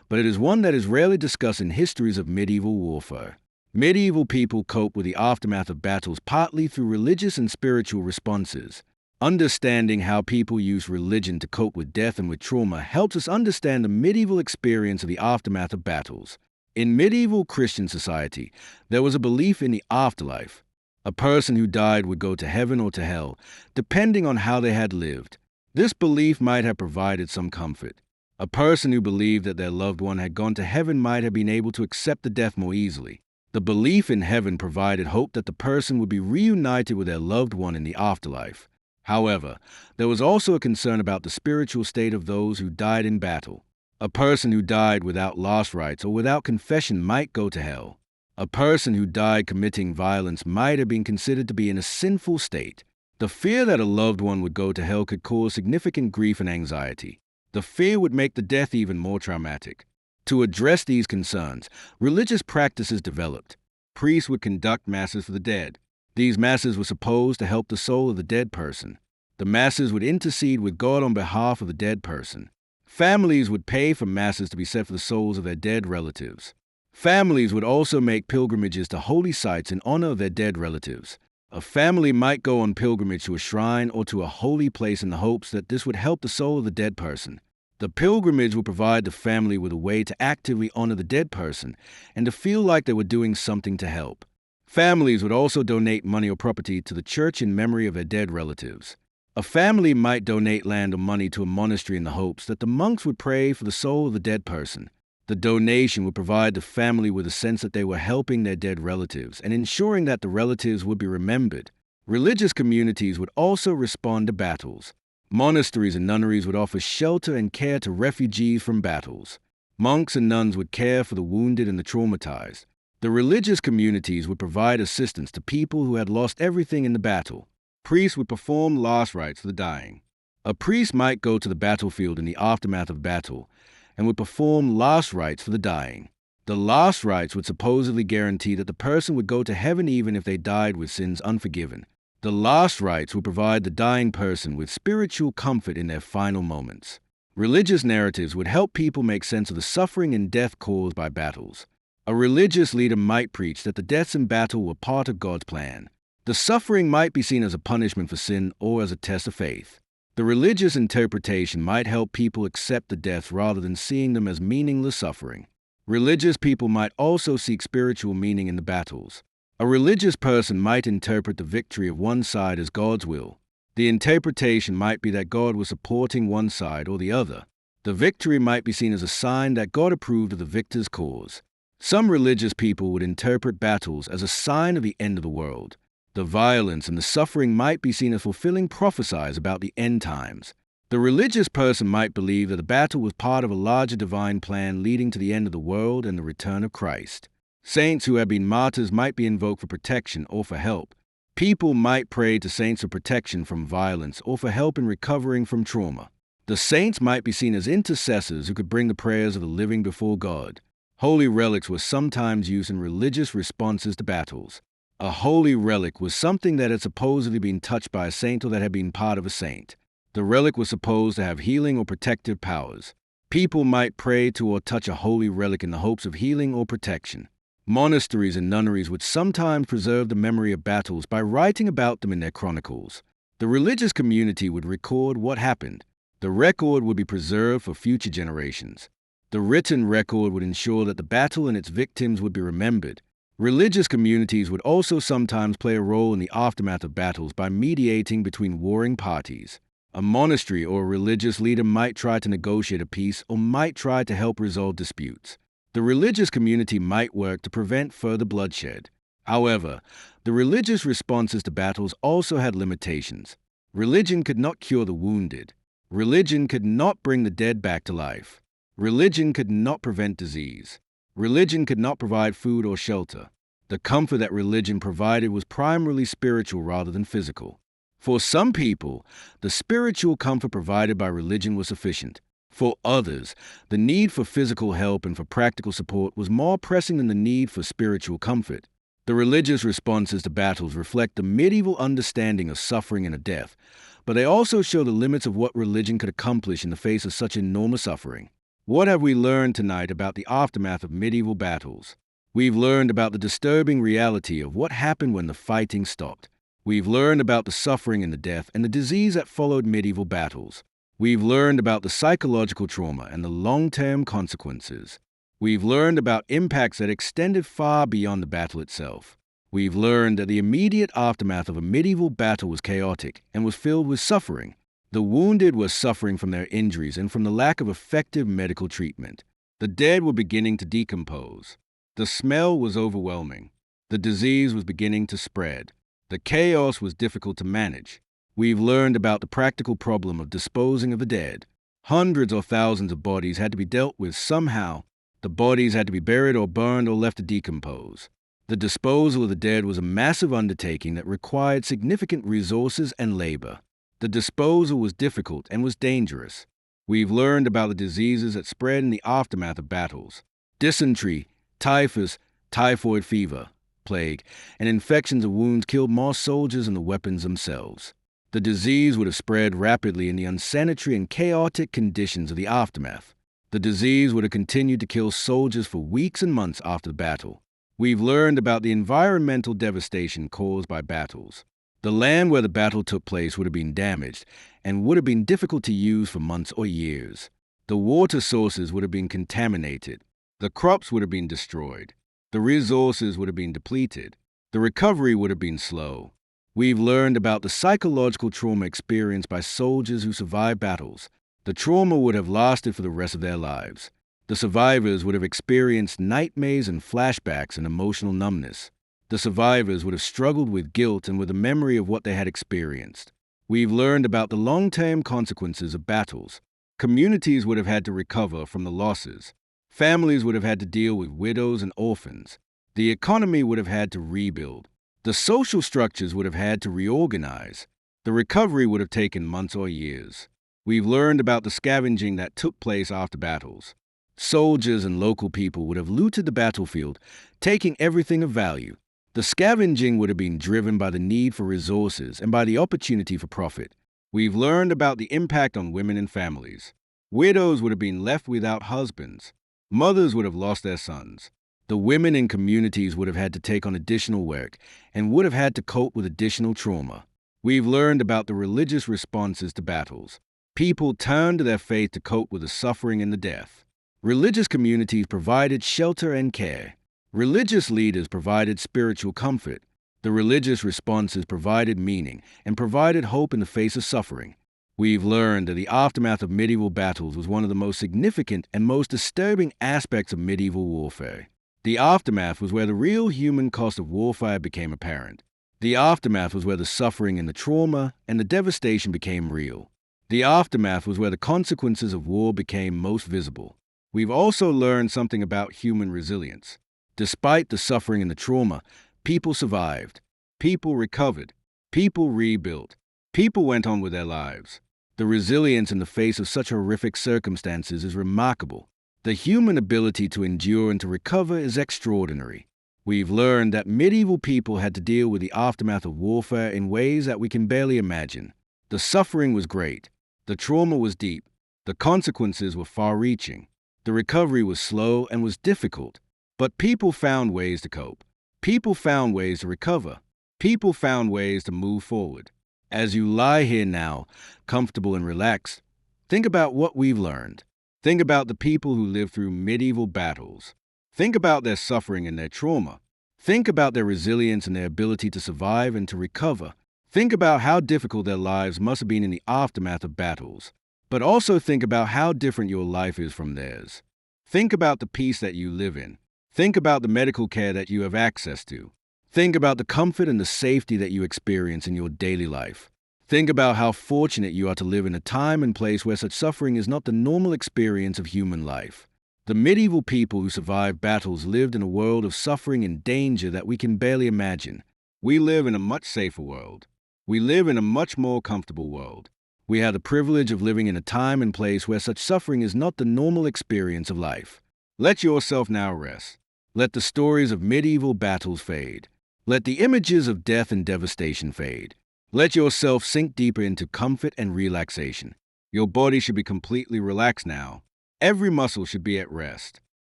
but it is one that is rarely discussed in histories of medieval warfare. Medieval people cope with the aftermath of battles partly through religious and spiritual responses. Understanding how people use religion to cope with death and with trauma helps us understand the medieval experience of the aftermath of battles. In medieval Christian society, there was a belief in the afterlife. A person who died would go to heaven or to hell, depending on how they had lived. This belief might have provided some comfort. A person who believed that their loved one had gone to heaven might have been able to accept the death more easily. The belief in heaven provided hope that the person would be reunited with their loved one in the afterlife. However, there was also a concern about the spiritual state of those who died in battle. A person who died without last rites or without confession might go to hell. A person who died committing violence might have been considered to be in a sinful state. The fear that a loved one would go to hell could cause significant grief and anxiety. The fear would make the death even more traumatic. To address these concerns, religious practices developed. Priests would conduct masses for the dead. These masses were supposed to help the soul of the dead person. The masses would intercede with God on behalf of the dead person. Families would pay for masses to be said for the souls of their dead relatives. Families would also make pilgrimages to holy sites in honor of their dead relatives. A family might go on pilgrimage to a shrine or to a holy place in the hopes that this would help the soul of the dead person. The pilgrimage would provide the family with a way to actively honor the dead person and to feel like they were doing something to help. Families would also donate money or property to the church in memory of their dead relatives. A family might donate land or money to a monastery in the hopes that the monks would pray for the soul of the dead person. The donation would provide the family with a sense that they were helping their dead relatives and ensuring that the relatives would be remembered. Religious communities would also respond to battles. Monasteries and nunneries would offer shelter and care to refugees from battles. Monks and nuns would care for the wounded and the traumatized. The religious communities would provide assistance to people who had lost everything in the battle. Priests would perform last rites for the dying. A priest might go to the battlefield in the aftermath of battle and would perform last rites for the dying. The last rites would supposedly guarantee that the person would go to heaven even if they died with sins unforgiven. The last rites would provide the dying person with spiritual comfort in their final moments. Religious narratives would help people make sense of the suffering and death caused by battles. A religious leader might preach that the deaths in battle were part of God's plan. The suffering might be seen as a punishment for sin or as a test of faith. The religious interpretation might help people accept the deaths rather than seeing them as meaningless suffering. Religious people might also seek spiritual meaning in the battles. A religious person might interpret the victory of one side as God's will. The interpretation might be that God was supporting one side or the other. The victory might be seen as a sign that God approved of the victor's cause. Some religious people would interpret battles as a sign of the end of the world. The violence and the suffering might be seen as fulfilling prophecies about the end times. The religious person might believe that the battle was part of a larger divine plan leading to the end of the world and the return of Christ. Saints who had been martyrs might be invoked for protection or for help. People might pray to saints for protection from violence or for help in recovering from trauma. The saints might be seen as intercessors who could bring the prayers of the living before God. Holy relics were sometimes used in religious responses to battles. A holy relic was something that had supposedly been touched by a saint or that had been part of a saint. The relic was supposed to have healing or protective powers. People might pray to or touch a holy relic in the hopes of healing or protection. Monasteries and nunneries would sometimes preserve the memory of battles by writing about them in their chronicles. The religious community would record what happened. The record would be preserved for future generations. The written record would ensure that the battle and its victims would be remembered. Religious communities would also sometimes play a role in the aftermath of battles by mediating between warring parties. A monastery or a religious leader might try to negotiate a peace or might try to help resolve disputes. The religious community might work to prevent further bloodshed. However, the religious responses to battles also had limitations. Religion could not cure the wounded. Religion could not bring the dead back to life. Religion could not prevent disease. Religion could not provide food or shelter. The comfort that religion provided was primarily spiritual rather than physical. For some people, the spiritual comfort provided by religion was sufficient. For others, the need for physical help and for practical support was more pressing than the need for spiritual comfort. The religious responses to battles reflect the medieval understanding of suffering and of death, but they also show the limits of what religion could accomplish in the face of such enormous suffering. What have we learned tonight about the aftermath of medieval battles? We've learned about the disturbing reality of what happened when the fighting stopped. We've learned about the suffering and the death and the disease that followed medieval battles. We've learned about the psychological trauma and the long-term consequences. We've learned about impacts that extended far beyond the battle itself. We've learned that the immediate aftermath of a medieval battle was chaotic and was filled with suffering. The wounded were suffering from their injuries and from the lack of effective medical treatment. The dead were beginning to decompose. The smell was overwhelming. The disease was beginning to spread. The chaos was difficult to manage. We've learned about the practical problem of disposing of the dead. Hundreds or thousands of bodies had to be dealt with somehow. The bodies had to be buried or burned or left to decompose. The disposal of the dead was a massive undertaking that required significant resources and labor. The disposal was difficult and was dangerous. We've learned about the diseases that spread in the aftermath of battles. Dysentery, typhus, typhoid fever, plague, and infections of wounds killed more soldiers than the weapons themselves. The disease would have spread rapidly in the unsanitary and chaotic conditions of the aftermath. The disease would have continued to kill soldiers for weeks and months after the battle. We've learned about the environmental devastation caused by battles. The land where the battle took place would have been damaged and would have been difficult to use for months or years. The water sources would have been contaminated. The crops would have been destroyed. The resources would have been depleted. The recovery would have been slow. We've learned about the psychological trauma experienced by soldiers who survived battles. The trauma would have lasted for the rest of their lives. The survivors would have experienced nightmares and flashbacks and emotional numbness. The survivors would have struggled with guilt and with the memory of what they had experienced. We've learned about the long-term consequences of battles. Communities would have had to recover from the losses. Families would have had to deal with widows and orphans. The economy would have had to rebuild. The social structures would have had to reorganize. The recovery would have taken months or years. We've learned about the scavenging that took place after battles. Soldiers and local people would have looted the battlefield, taking everything of value. The scavenging would have been driven by the need for resources and by the opportunity for profit. We've learned about the impact on women and families. Widows would have been left without husbands. Mothers would have lost their sons. The women in communities would have had to take on additional work and would have had to cope with additional trauma. We've learned about the religious responses to battles. People turned to their faith to cope with the suffering and the death. Religious communities provided shelter and care. Religious leaders provided spiritual comfort. The religious responses provided meaning and provided hope in the face of suffering. We've learned that the aftermath of medieval battles was one of the most significant and most disturbing aspects of medieval warfare. The aftermath was where the real human cost of warfare became apparent. The aftermath was where the suffering and the trauma and the devastation became real. The aftermath was where the consequences of war became most visible. We've also learned something about human resilience. Despite the suffering and the trauma, people survived. People recovered. People rebuilt. People went on with their lives. The resilience in the face of such horrific circumstances is remarkable. The human ability to endure and to recover is extraordinary. We've learned that medieval people had to deal with the aftermath of warfare in ways that we can barely imagine. The suffering was great. The trauma was deep. The consequences were far-reaching. The recovery was slow and was difficult. But people found ways to cope. People found ways to recover. People found ways to move forward. As you lie here now, comfortable and relaxed, think about what we've learned. Think about the people who lived through medieval battles. Think about their suffering and their trauma. Think about their resilience and their ability to survive and to recover. Think about how difficult their lives must have been in the aftermath of battles. But also think about how different your life is from theirs. Think about the peace that you live in. Think about the medical care that you have access to. Think about the comfort and the safety that you experience in your daily life. Think about how fortunate you are to live in a time and place where such suffering is not the normal experience of human life. The medieval people who survived battles lived in a world of suffering and danger that we can barely imagine. We live in a much safer world. We live in a much more comfortable world. We have the privilege of living in a time and place where such suffering is not the normal experience of life. Let yourself now rest. Let the stories of medieval battles fade. Let the images of death and devastation fade. Let yourself sink deeper into comfort and relaxation. Your body should be completely relaxed now. Every muscle should be at rest.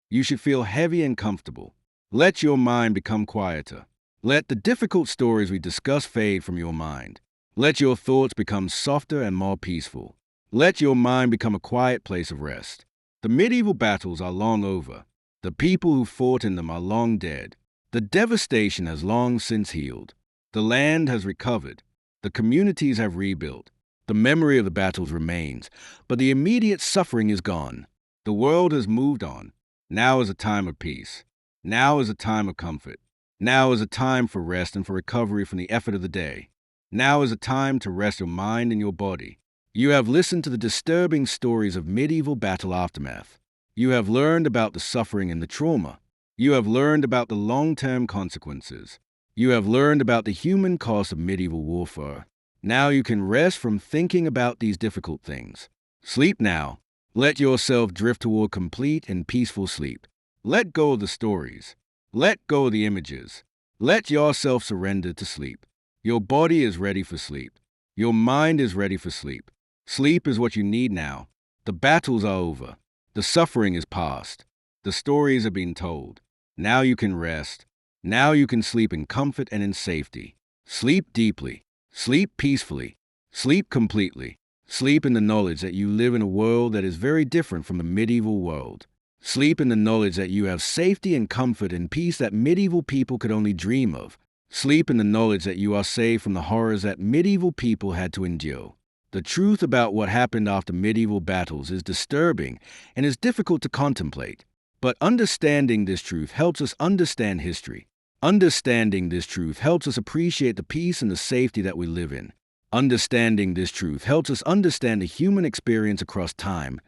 You should feel heavy and comfortable. Let your mind become quieter. Let the difficult stories we discuss fade from your mind. Let your thoughts become softer and more peaceful. Let your mind become a quiet place of rest. The medieval battles are long over. The people who fought in them are long dead. The devastation has long since healed. The land has recovered. The communities have rebuilt. The memory of the battles remains, but the immediate suffering is gone. The world has moved on. Now is a time of peace. Now is a time of comfort. Now is a time for rest and for recovery from the effort of the day. Now is a time to rest your mind and your body. You have listened to the disturbing stories of medieval battle aftermath. You have learned about the suffering and the trauma. You have learned about the long-term consequences. You have learned about the human cost of medieval warfare. Now you can rest from thinking about these difficult things. Sleep now. Let yourself drift toward complete and peaceful sleep. Let go of the stories. Let go of the images. Let yourself surrender to sleep. Your body is ready for sleep. Your mind is ready for sleep. Sleep is what you need now. The battles are over. The suffering is past. The stories are being told. Now you can rest. Now you can sleep in comfort and in safety. Sleep deeply. Sleep peacefully. Sleep completely. Sleep in the knowledge that you live in a world that is very different from the medieval world. Sleep in the knowledge that you have safety and comfort and peace that medieval people could only dream of. Sleep in the knowledge that you are saved from the horrors that medieval people had to endure. The truth about what happened after medieval battles is disturbing and is difficult to contemplate. But understanding this truth helps us understand history. Understanding this truth helps us appreciate the peace and the safety that we live in. Understanding this truth helps us understand the human experience across time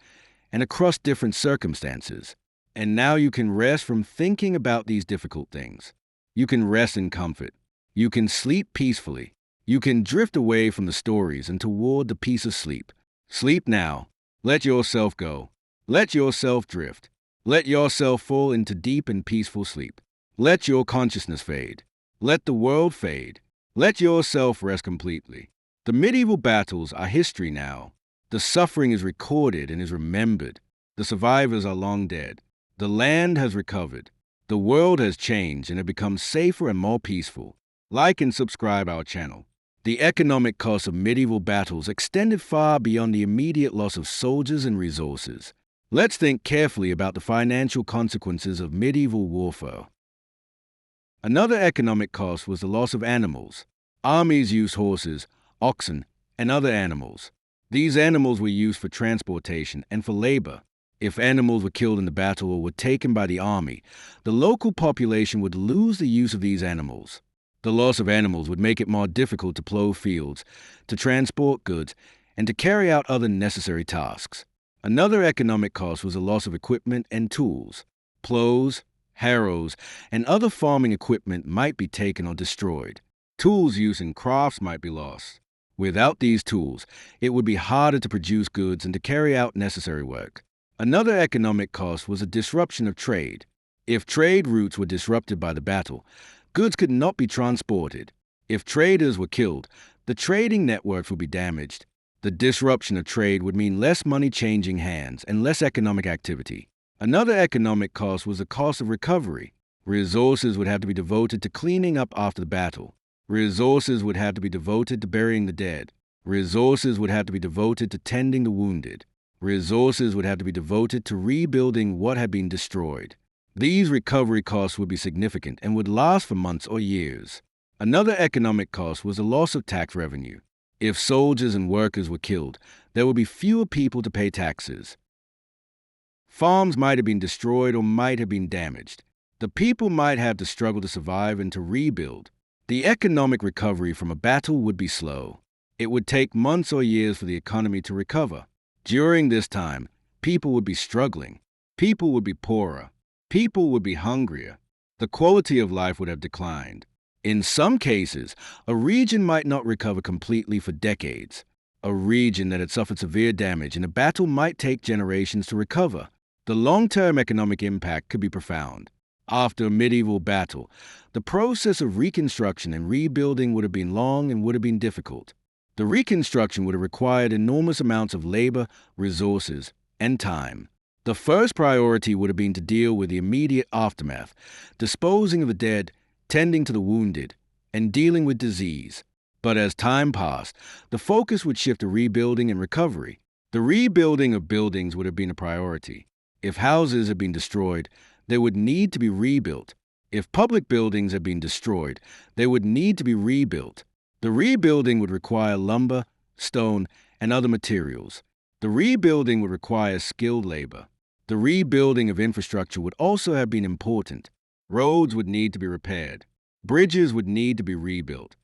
and across different circumstances. And now you can rest from thinking about these difficult things. You can rest in comfort. You can sleep peacefully. You can drift away from the stories and toward the peace of sleep. Sleep now. Let yourself go. Let yourself drift. Let yourself fall into deep and peaceful sleep. Let your consciousness fade. Let the world fade. Let yourself rest completely. The medieval battles are history now. The suffering is recorded and is remembered. The survivors are long dead. The land has recovered. The world has changed and it becomes safer and more peaceful. Like and subscribe our channel. The economic cost of medieval battles extended far beyond the immediate loss of soldiers and resources. Let's think carefully about the financial consequences of medieval warfare. Another economic cost was the loss of animals. Armies used horses, oxen, and other animals. These animals were used for transportation and for labor. If animals were killed in the battle or were taken by the army, the local population would lose the use of these animals. The loss of animals would make it more difficult to plow fields, to transport goods, and to carry out other necessary tasks. Another economic cost was the loss of equipment and tools. Plows, harrows, and other farming equipment might be taken or destroyed. Tools used in crafts might be lost. Without these tools, it would be harder to produce goods and to carry out necessary work. Another economic cost was a disruption of trade. If trade routes were disrupted by the battle, goods could not be transported. If traders were killed, the trading networks would be damaged. The disruption of trade would mean less money changing hands and less economic activity. Another economic cost was the cost of recovery. Resources would have to be devoted to cleaning up after the battle. Resources would have to be devoted to burying the dead. Resources would have to be devoted to tending the wounded. Resources would have to be devoted to rebuilding what had been destroyed. These recovery costs would be significant and would last for months or years. Another economic cost was the loss of tax revenue. If soldiers and workers were killed, there would be fewer people to pay taxes. Farms might have been destroyed or might have been damaged. The people might have to struggle to survive and to rebuild. The economic recovery from a battle would be slow. It would take months or years for the economy to recover. During this time, people would be struggling. People would be poorer. People would be hungrier. The quality of life would have declined. In some cases, a region might not recover completely for decades. A region that had suffered severe damage in a battle might take generations to recover. The long-term economic impact could be profound. After a medieval battle, the process of reconstruction and rebuilding would have been long and would have been difficult. The reconstruction would have required enormous amounts of labor, resources, and time. The first priority would have been to deal with the immediate aftermath, disposing of the dead, tending to the wounded, and dealing with disease. But as time passed, the focus would shift to rebuilding and recovery. The rebuilding of buildings would have been a priority. If houses had been destroyed, they would need to be rebuilt. If public buildings had been destroyed, they would need to be rebuilt. The rebuilding would require lumber, stone, and other materials. The rebuilding would require skilled labor. The rebuilding of infrastructure would also have been important. Roads would need to be repaired. Bridges would need to be rebuilt.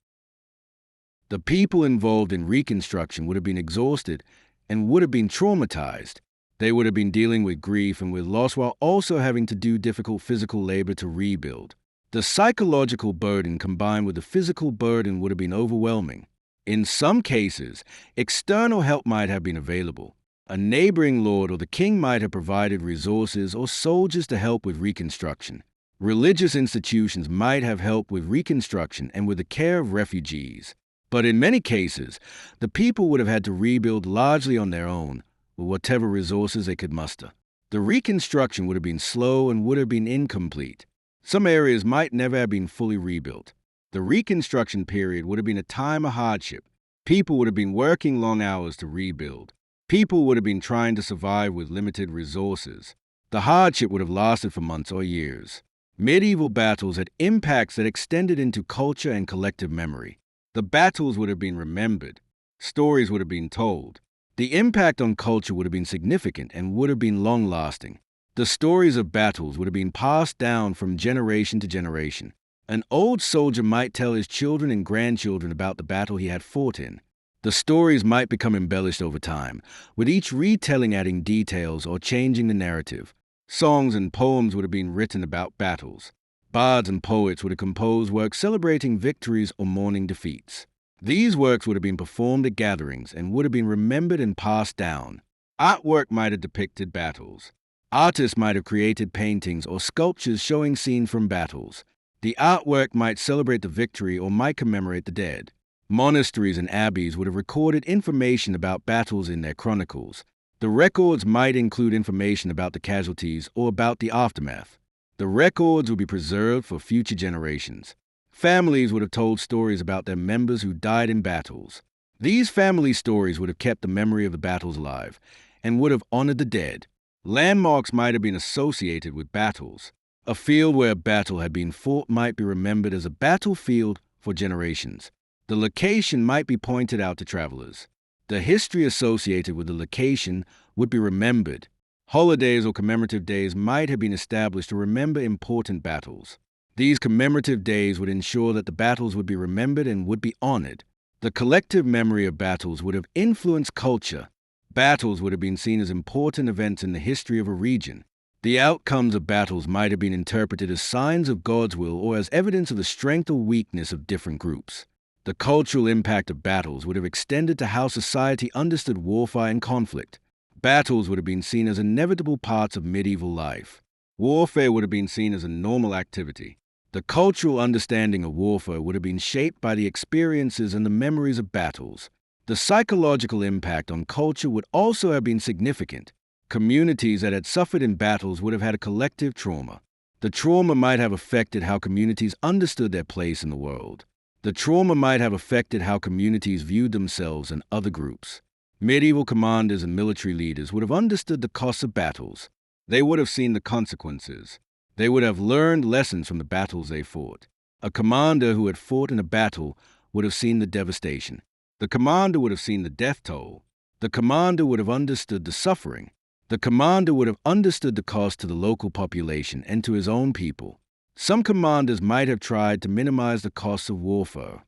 The people involved in reconstruction would have been exhausted and would have been traumatized. They would have been dealing with grief and with loss while also having to do difficult physical labor to rebuild. The psychological burden combined with the physical burden would have been overwhelming. In some cases, external help might have been available. A neighboring lord or the king might have provided resources or soldiers to help with reconstruction. Religious institutions might have helped with reconstruction and with the care of refugees. But in many cases, the people would have had to rebuild largely on their own, with whatever resources they could muster. The reconstruction would have been slow and would have been incomplete. Some areas might never have been fully rebuilt. The reconstruction period would have been a time of hardship. People would have been working long hours to rebuild. People would have been trying to survive with limited resources. The hardship would have lasted for months or years. Medieval battles had impacts that extended into culture and collective memory. The battles would have been remembered. Stories would have been told. The impact on culture would have been significant and would have been long-lasting. The stories of battles would have been passed down from generation to generation. An old soldier might tell his children and grandchildren about the battle he had fought in. The stories might become embellished over time, with each retelling adding details or changing the narrative. Songs and poems would have been written about battles. Bards and poets would have composed works celebrating victories or mourning defeats. These works would have been performed at gatherings and would have been remembered and passed down. Artwork might have depicted battles. Artists might have created paintings or sculptures showing scenes from battles. The artwork might celebrate the victory or might commemorate the dead. Monasteries and abbeys would have recorded information about battles in their chronicles. The records might include information about the casualties or about the aftermath. The records would be preserved for future generations. Families would have told stories about their members who died in battles. These family stories would have kept the memory of the battles alive and would have honored the dead. Landmarks might have been associated with battles. A field where a battle had been fought might be remembered as a battlefield for generations. The location might be pointed out to travelers. The history associated with the location would be remembered. Holidays or commemorative days might have been established to remember important battles. These commemorative days would ensure that the battles would be remembered and would be honored. The collective memory of battles would have influenced culture. Battles would have been seen as important events in the history of a region. The outcomes of battles might have been interpreted as signs of God's will or as evidence of the strength or weakness of different groups. The cultural impact of battles would have extended to how society understood warfare and conflict. Battles would have been seen as inevitable parts of medieval life. Warfare would have been seen as a normal activity. The cultural understanding of warfare would have been shaped by the experiences and the memories of battles. The psychological impact on culture would also have been significant. Communities that had suffered in battles would have had a collective trauma. The trauma might have affected how communities understood their place in the world. The trauma might have affected how communities viewed themselves and other groups. Medieval commanders and military leaders would have understood the costs of battles. They would have seen the consequences. They would have learned lessons from the battles they fought. A commander who had fought in a battle would have seen the devastation. The commander would have seen the death toll. The commander would have understood the suffering. The commander would have understood the cost to the local population and to his own people. Some commanders might have tried to minimize the costs of warfare.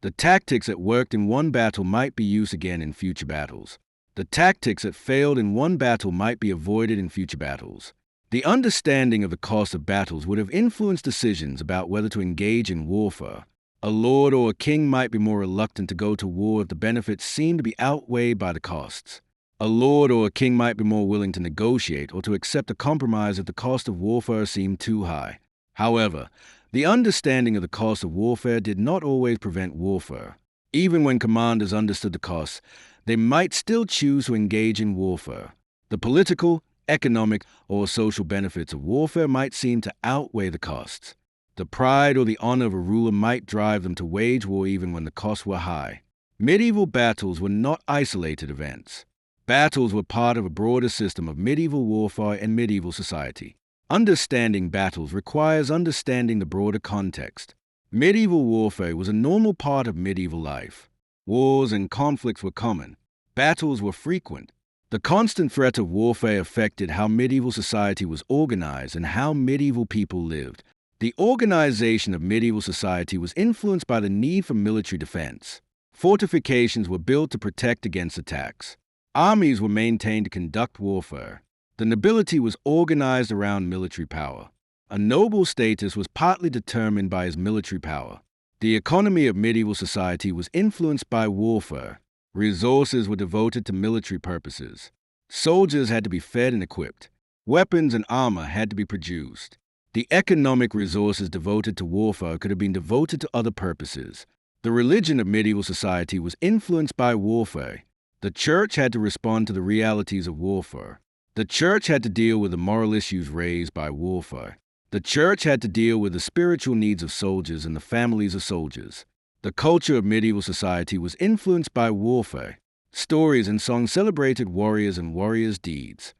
The tactics that worked in one battle might be used again in future battles. The tactics that failed in one battle might be avoided in future battles. The understanding of the cost of battles would have influenced decisions about whether to engage in warfare. A lord or a king might be more reluctant to go to war if the benefits seemed to be outweighed by the costs. A lord or a king might be more willing to negotiate or to accept a compromise if the cost of warfare seemed too high. However, the understanding of the cost of warfare did not always prevent warfare. Even when commanders understood the costs, they might still choose to engage in warfare. The political, economic, or social benefits of warfare might seem to outweigh the costs. The pride or the honor of a ruler might drive them to wage war even when the costs were high. Medieval battles were not isolated events. Battles were part of a broader system of medieval warfare and medieval society. Understanding battles requires understanding the broader context. Medieval warfare was a normal part of medieval life. Wars and conflicts were common. Battles were frequent. The constant threat of warfare affected how medieval society was organized and how medieval people lived. The organization of medieval society was influenced by the need for military defense. Fortifications were built to protect against attacks. Armies were maintained to conduct warfare. The nobility was organized around military power. A noble's status was partly determined by his military power. The economy of medieval society was influenced by warfare. Resources were devoted to military purposes. Soldiers had to be fed and equipped. Weapons and armor had to be produced. The economic resources devoted to warfare could have been devoted to other purposes. The religion of medieval society was influenced by warfare. The church had to respond to the realities of warfare. The church had to deal with the moral issues raised by warfare. The church had to deal with the spiritual needs of soldiers and the families of soldiers. The culture of medieval society was influenced by warfare. Stories and songs celebrated warriors and warriors' deeds.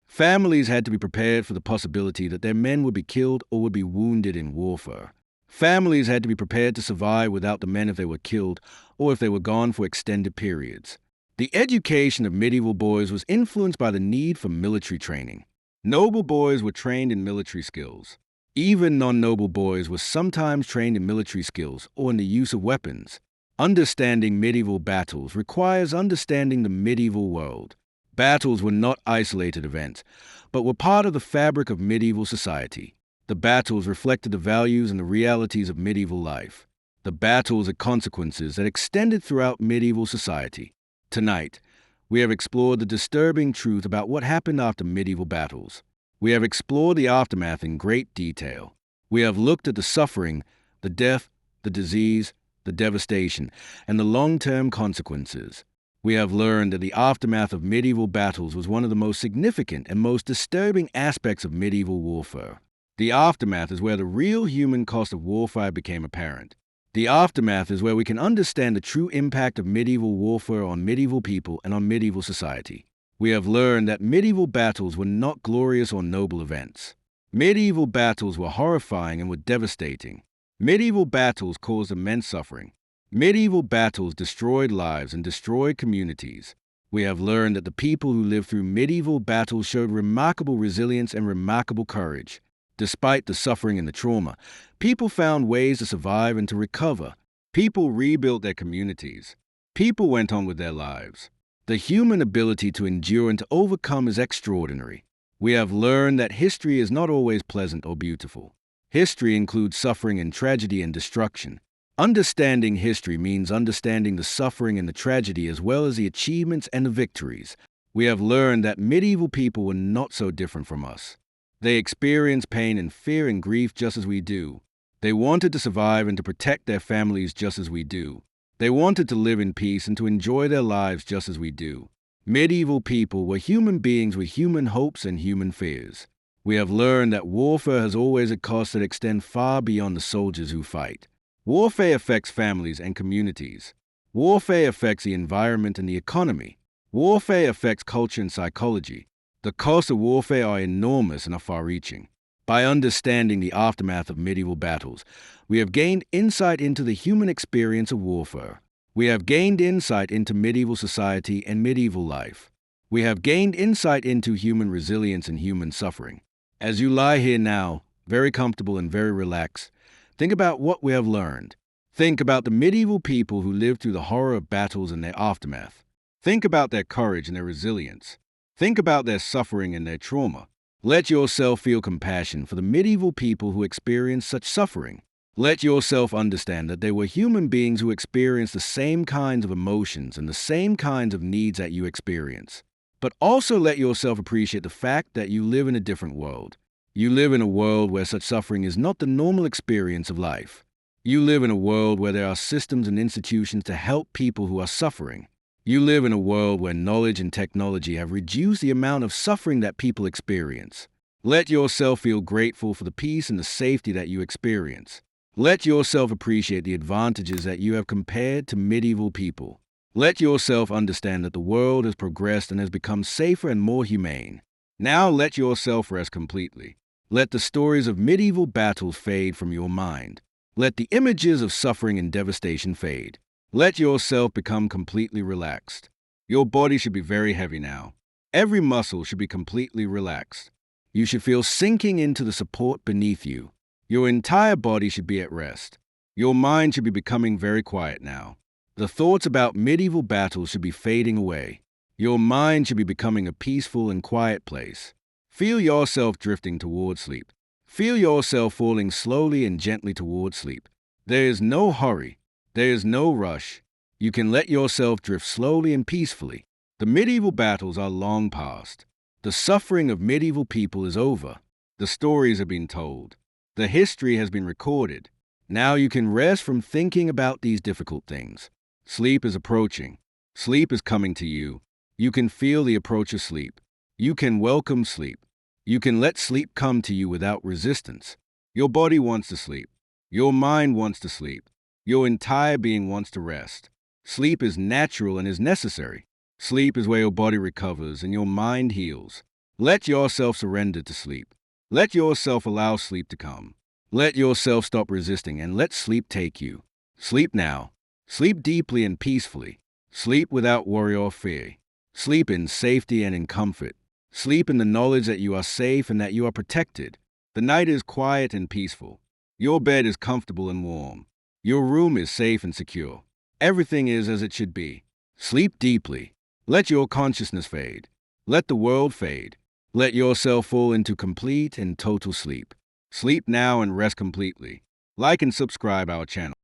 Families had to be prepared for the possibility that their men would be killed or would be wounded in warfare. Families had to be prepared to survive without the men if they were killed or if they were gone for extended periods. The education of medieval boys was influenced by the need for military training. Noble boys were trained in military skills. Even non-noble boys were sometimes trained in military skills or in the use of weapons. Understanding medieval battles requires understanding the medieval world. Battles were not isolated events, but were part of the fabric of medieval society. The battles reflected the values and the realities of medieval life. The battles had consequences that extended throughout medieval society. Tonight, we have explored the disturbing truth about what happened after medieval battles. We have explored the aftermath in great detail. We have looked at the suffering, the death, the disease, the devastation, and the long-term consequences. We have learned that the aftermath of medieval battles was one of the most significant and most disturbing aspects of medieval warfare. The aftermath is where the real human cost of warfare became apparent. The aftermath is where we can understand the true impact of medieval warfare on medieval people and on medieval society. We have learned that medieval battles were not glorious or noble events. Medieval battles were horrifying and were devastating. Medieval battles caused immense suffering. Medieval battles destroyed lives and destroyed communities. We have learned that the people who lived through medieval battles showed remarkable resilience and remarkable courage. Despite the suffering and the trauma, people found ways to survive and to recover. People rebuilt their communities. People went on with their lives. The human ability to endure and to overcome is extraordinary. We have learned that history is not always pleasant or beautiful. History includes suffering and tragedy and destruction. Understanding history means understanding the suffering and the tragedy as well as the achievements and the victories. We have learned that medieval people were not so different from us. They experienced pain and fear and grief just as we do. They wanted to survive and to protect their families just as we do. They wanted to live in peace and to enjoy their lives just as we do. Medieval people were human beings with human hopes and human fears. We have learned that warfare has always a cost that extends far beyond the soldiers who fight. Warfare affects families and communities. Warfare affects the environment and the economy. Warfare affects culture and psychology. The costs of warfare are enormous and are far-reaching. By understanding the aftermath of medieval battles, we have gained insight into the human experience of warfare. We have gained insight into medieval society and medieval life. We have gained insight into human resilience and human suffering. As you lie here now, very comfortable and very relaxed, think about what we have learned. Think about the medieval people who lived through the horror of battles and their aftermath. Think about their courage and their resilience. Think about their suffering and their trauma. Let yourself feel compassion for the medieval people who experienced such suffering. Let yourself understand that they were human beings who experienced the same kinds of emotions and the same kinds of needs that you experience. But also let yourself appreciate the fact that you live in a different world. You live in a world where such suffering is not the normal experience of life. You live in a world where there are systems and institutions to help people who are suffering. You live in a world where knowledge and technology have reduced the amount of suffering that people experience. Let yourself feel grateful for the peace and the safety that you experience. Let yourself appreciate the advantages that you have compared to medieval people. Let yourself understand that the world has progressed and has become safer and more humane. Now let yourself rest completely. Let the stories of medieval battles fade from your mind. Let the images of suffering and devastation fade. Let yourself become completely relaxed. Your body should be very heavy now. Every muscle should be completely relaxed. You should feel sinking into the support beneath you. Your entire body should be at rest. Your mind should be becoming very quiet now. The thoughts about medieval battles should be fading away. Your mind should be becoming a peaceful and quiet place. Feel yourself drifting toward sleep. Feel yourself falling slowly and gently toward sleep. There is no hurry. There is no rush. You can let yourself drift slowly and peacefully. The medieval battles are long past. The suffering of medieval people is over. The stories have been told. The history has been recorded. Now you can rest from thinking about these difficult things. Sleep is approaching. Sleep is coming to you. You can feel the approach of sleep. You can welcome sleep. You can let sleep come to you without resistance. Your body wants to sleep. Your mind wants to sleep. Your entire being wants to rest. Sleep is natural and is necessary. Sleep is where your body recovers and your mind heals. Let yourself surrender to sleep. Let yourself allow sleep to come. Let yourself stop resisting and let sleep take you. Sleep now. Sleep deeply and peacefully. Sleep without worry or fear. Sleep in safety and in comfort. Sleep in the knowledge that you are safe and that you are protected. The night is quiet and peaceful. Your bed is comfortable and warm. Your room is safe and secure. Everything is as it should be. Sleep deeply. Let your consciousness fade. Let the world fade. Let yourself fall into complete and total sleep. Sleep now and rest completely. Like and subscribe our channel.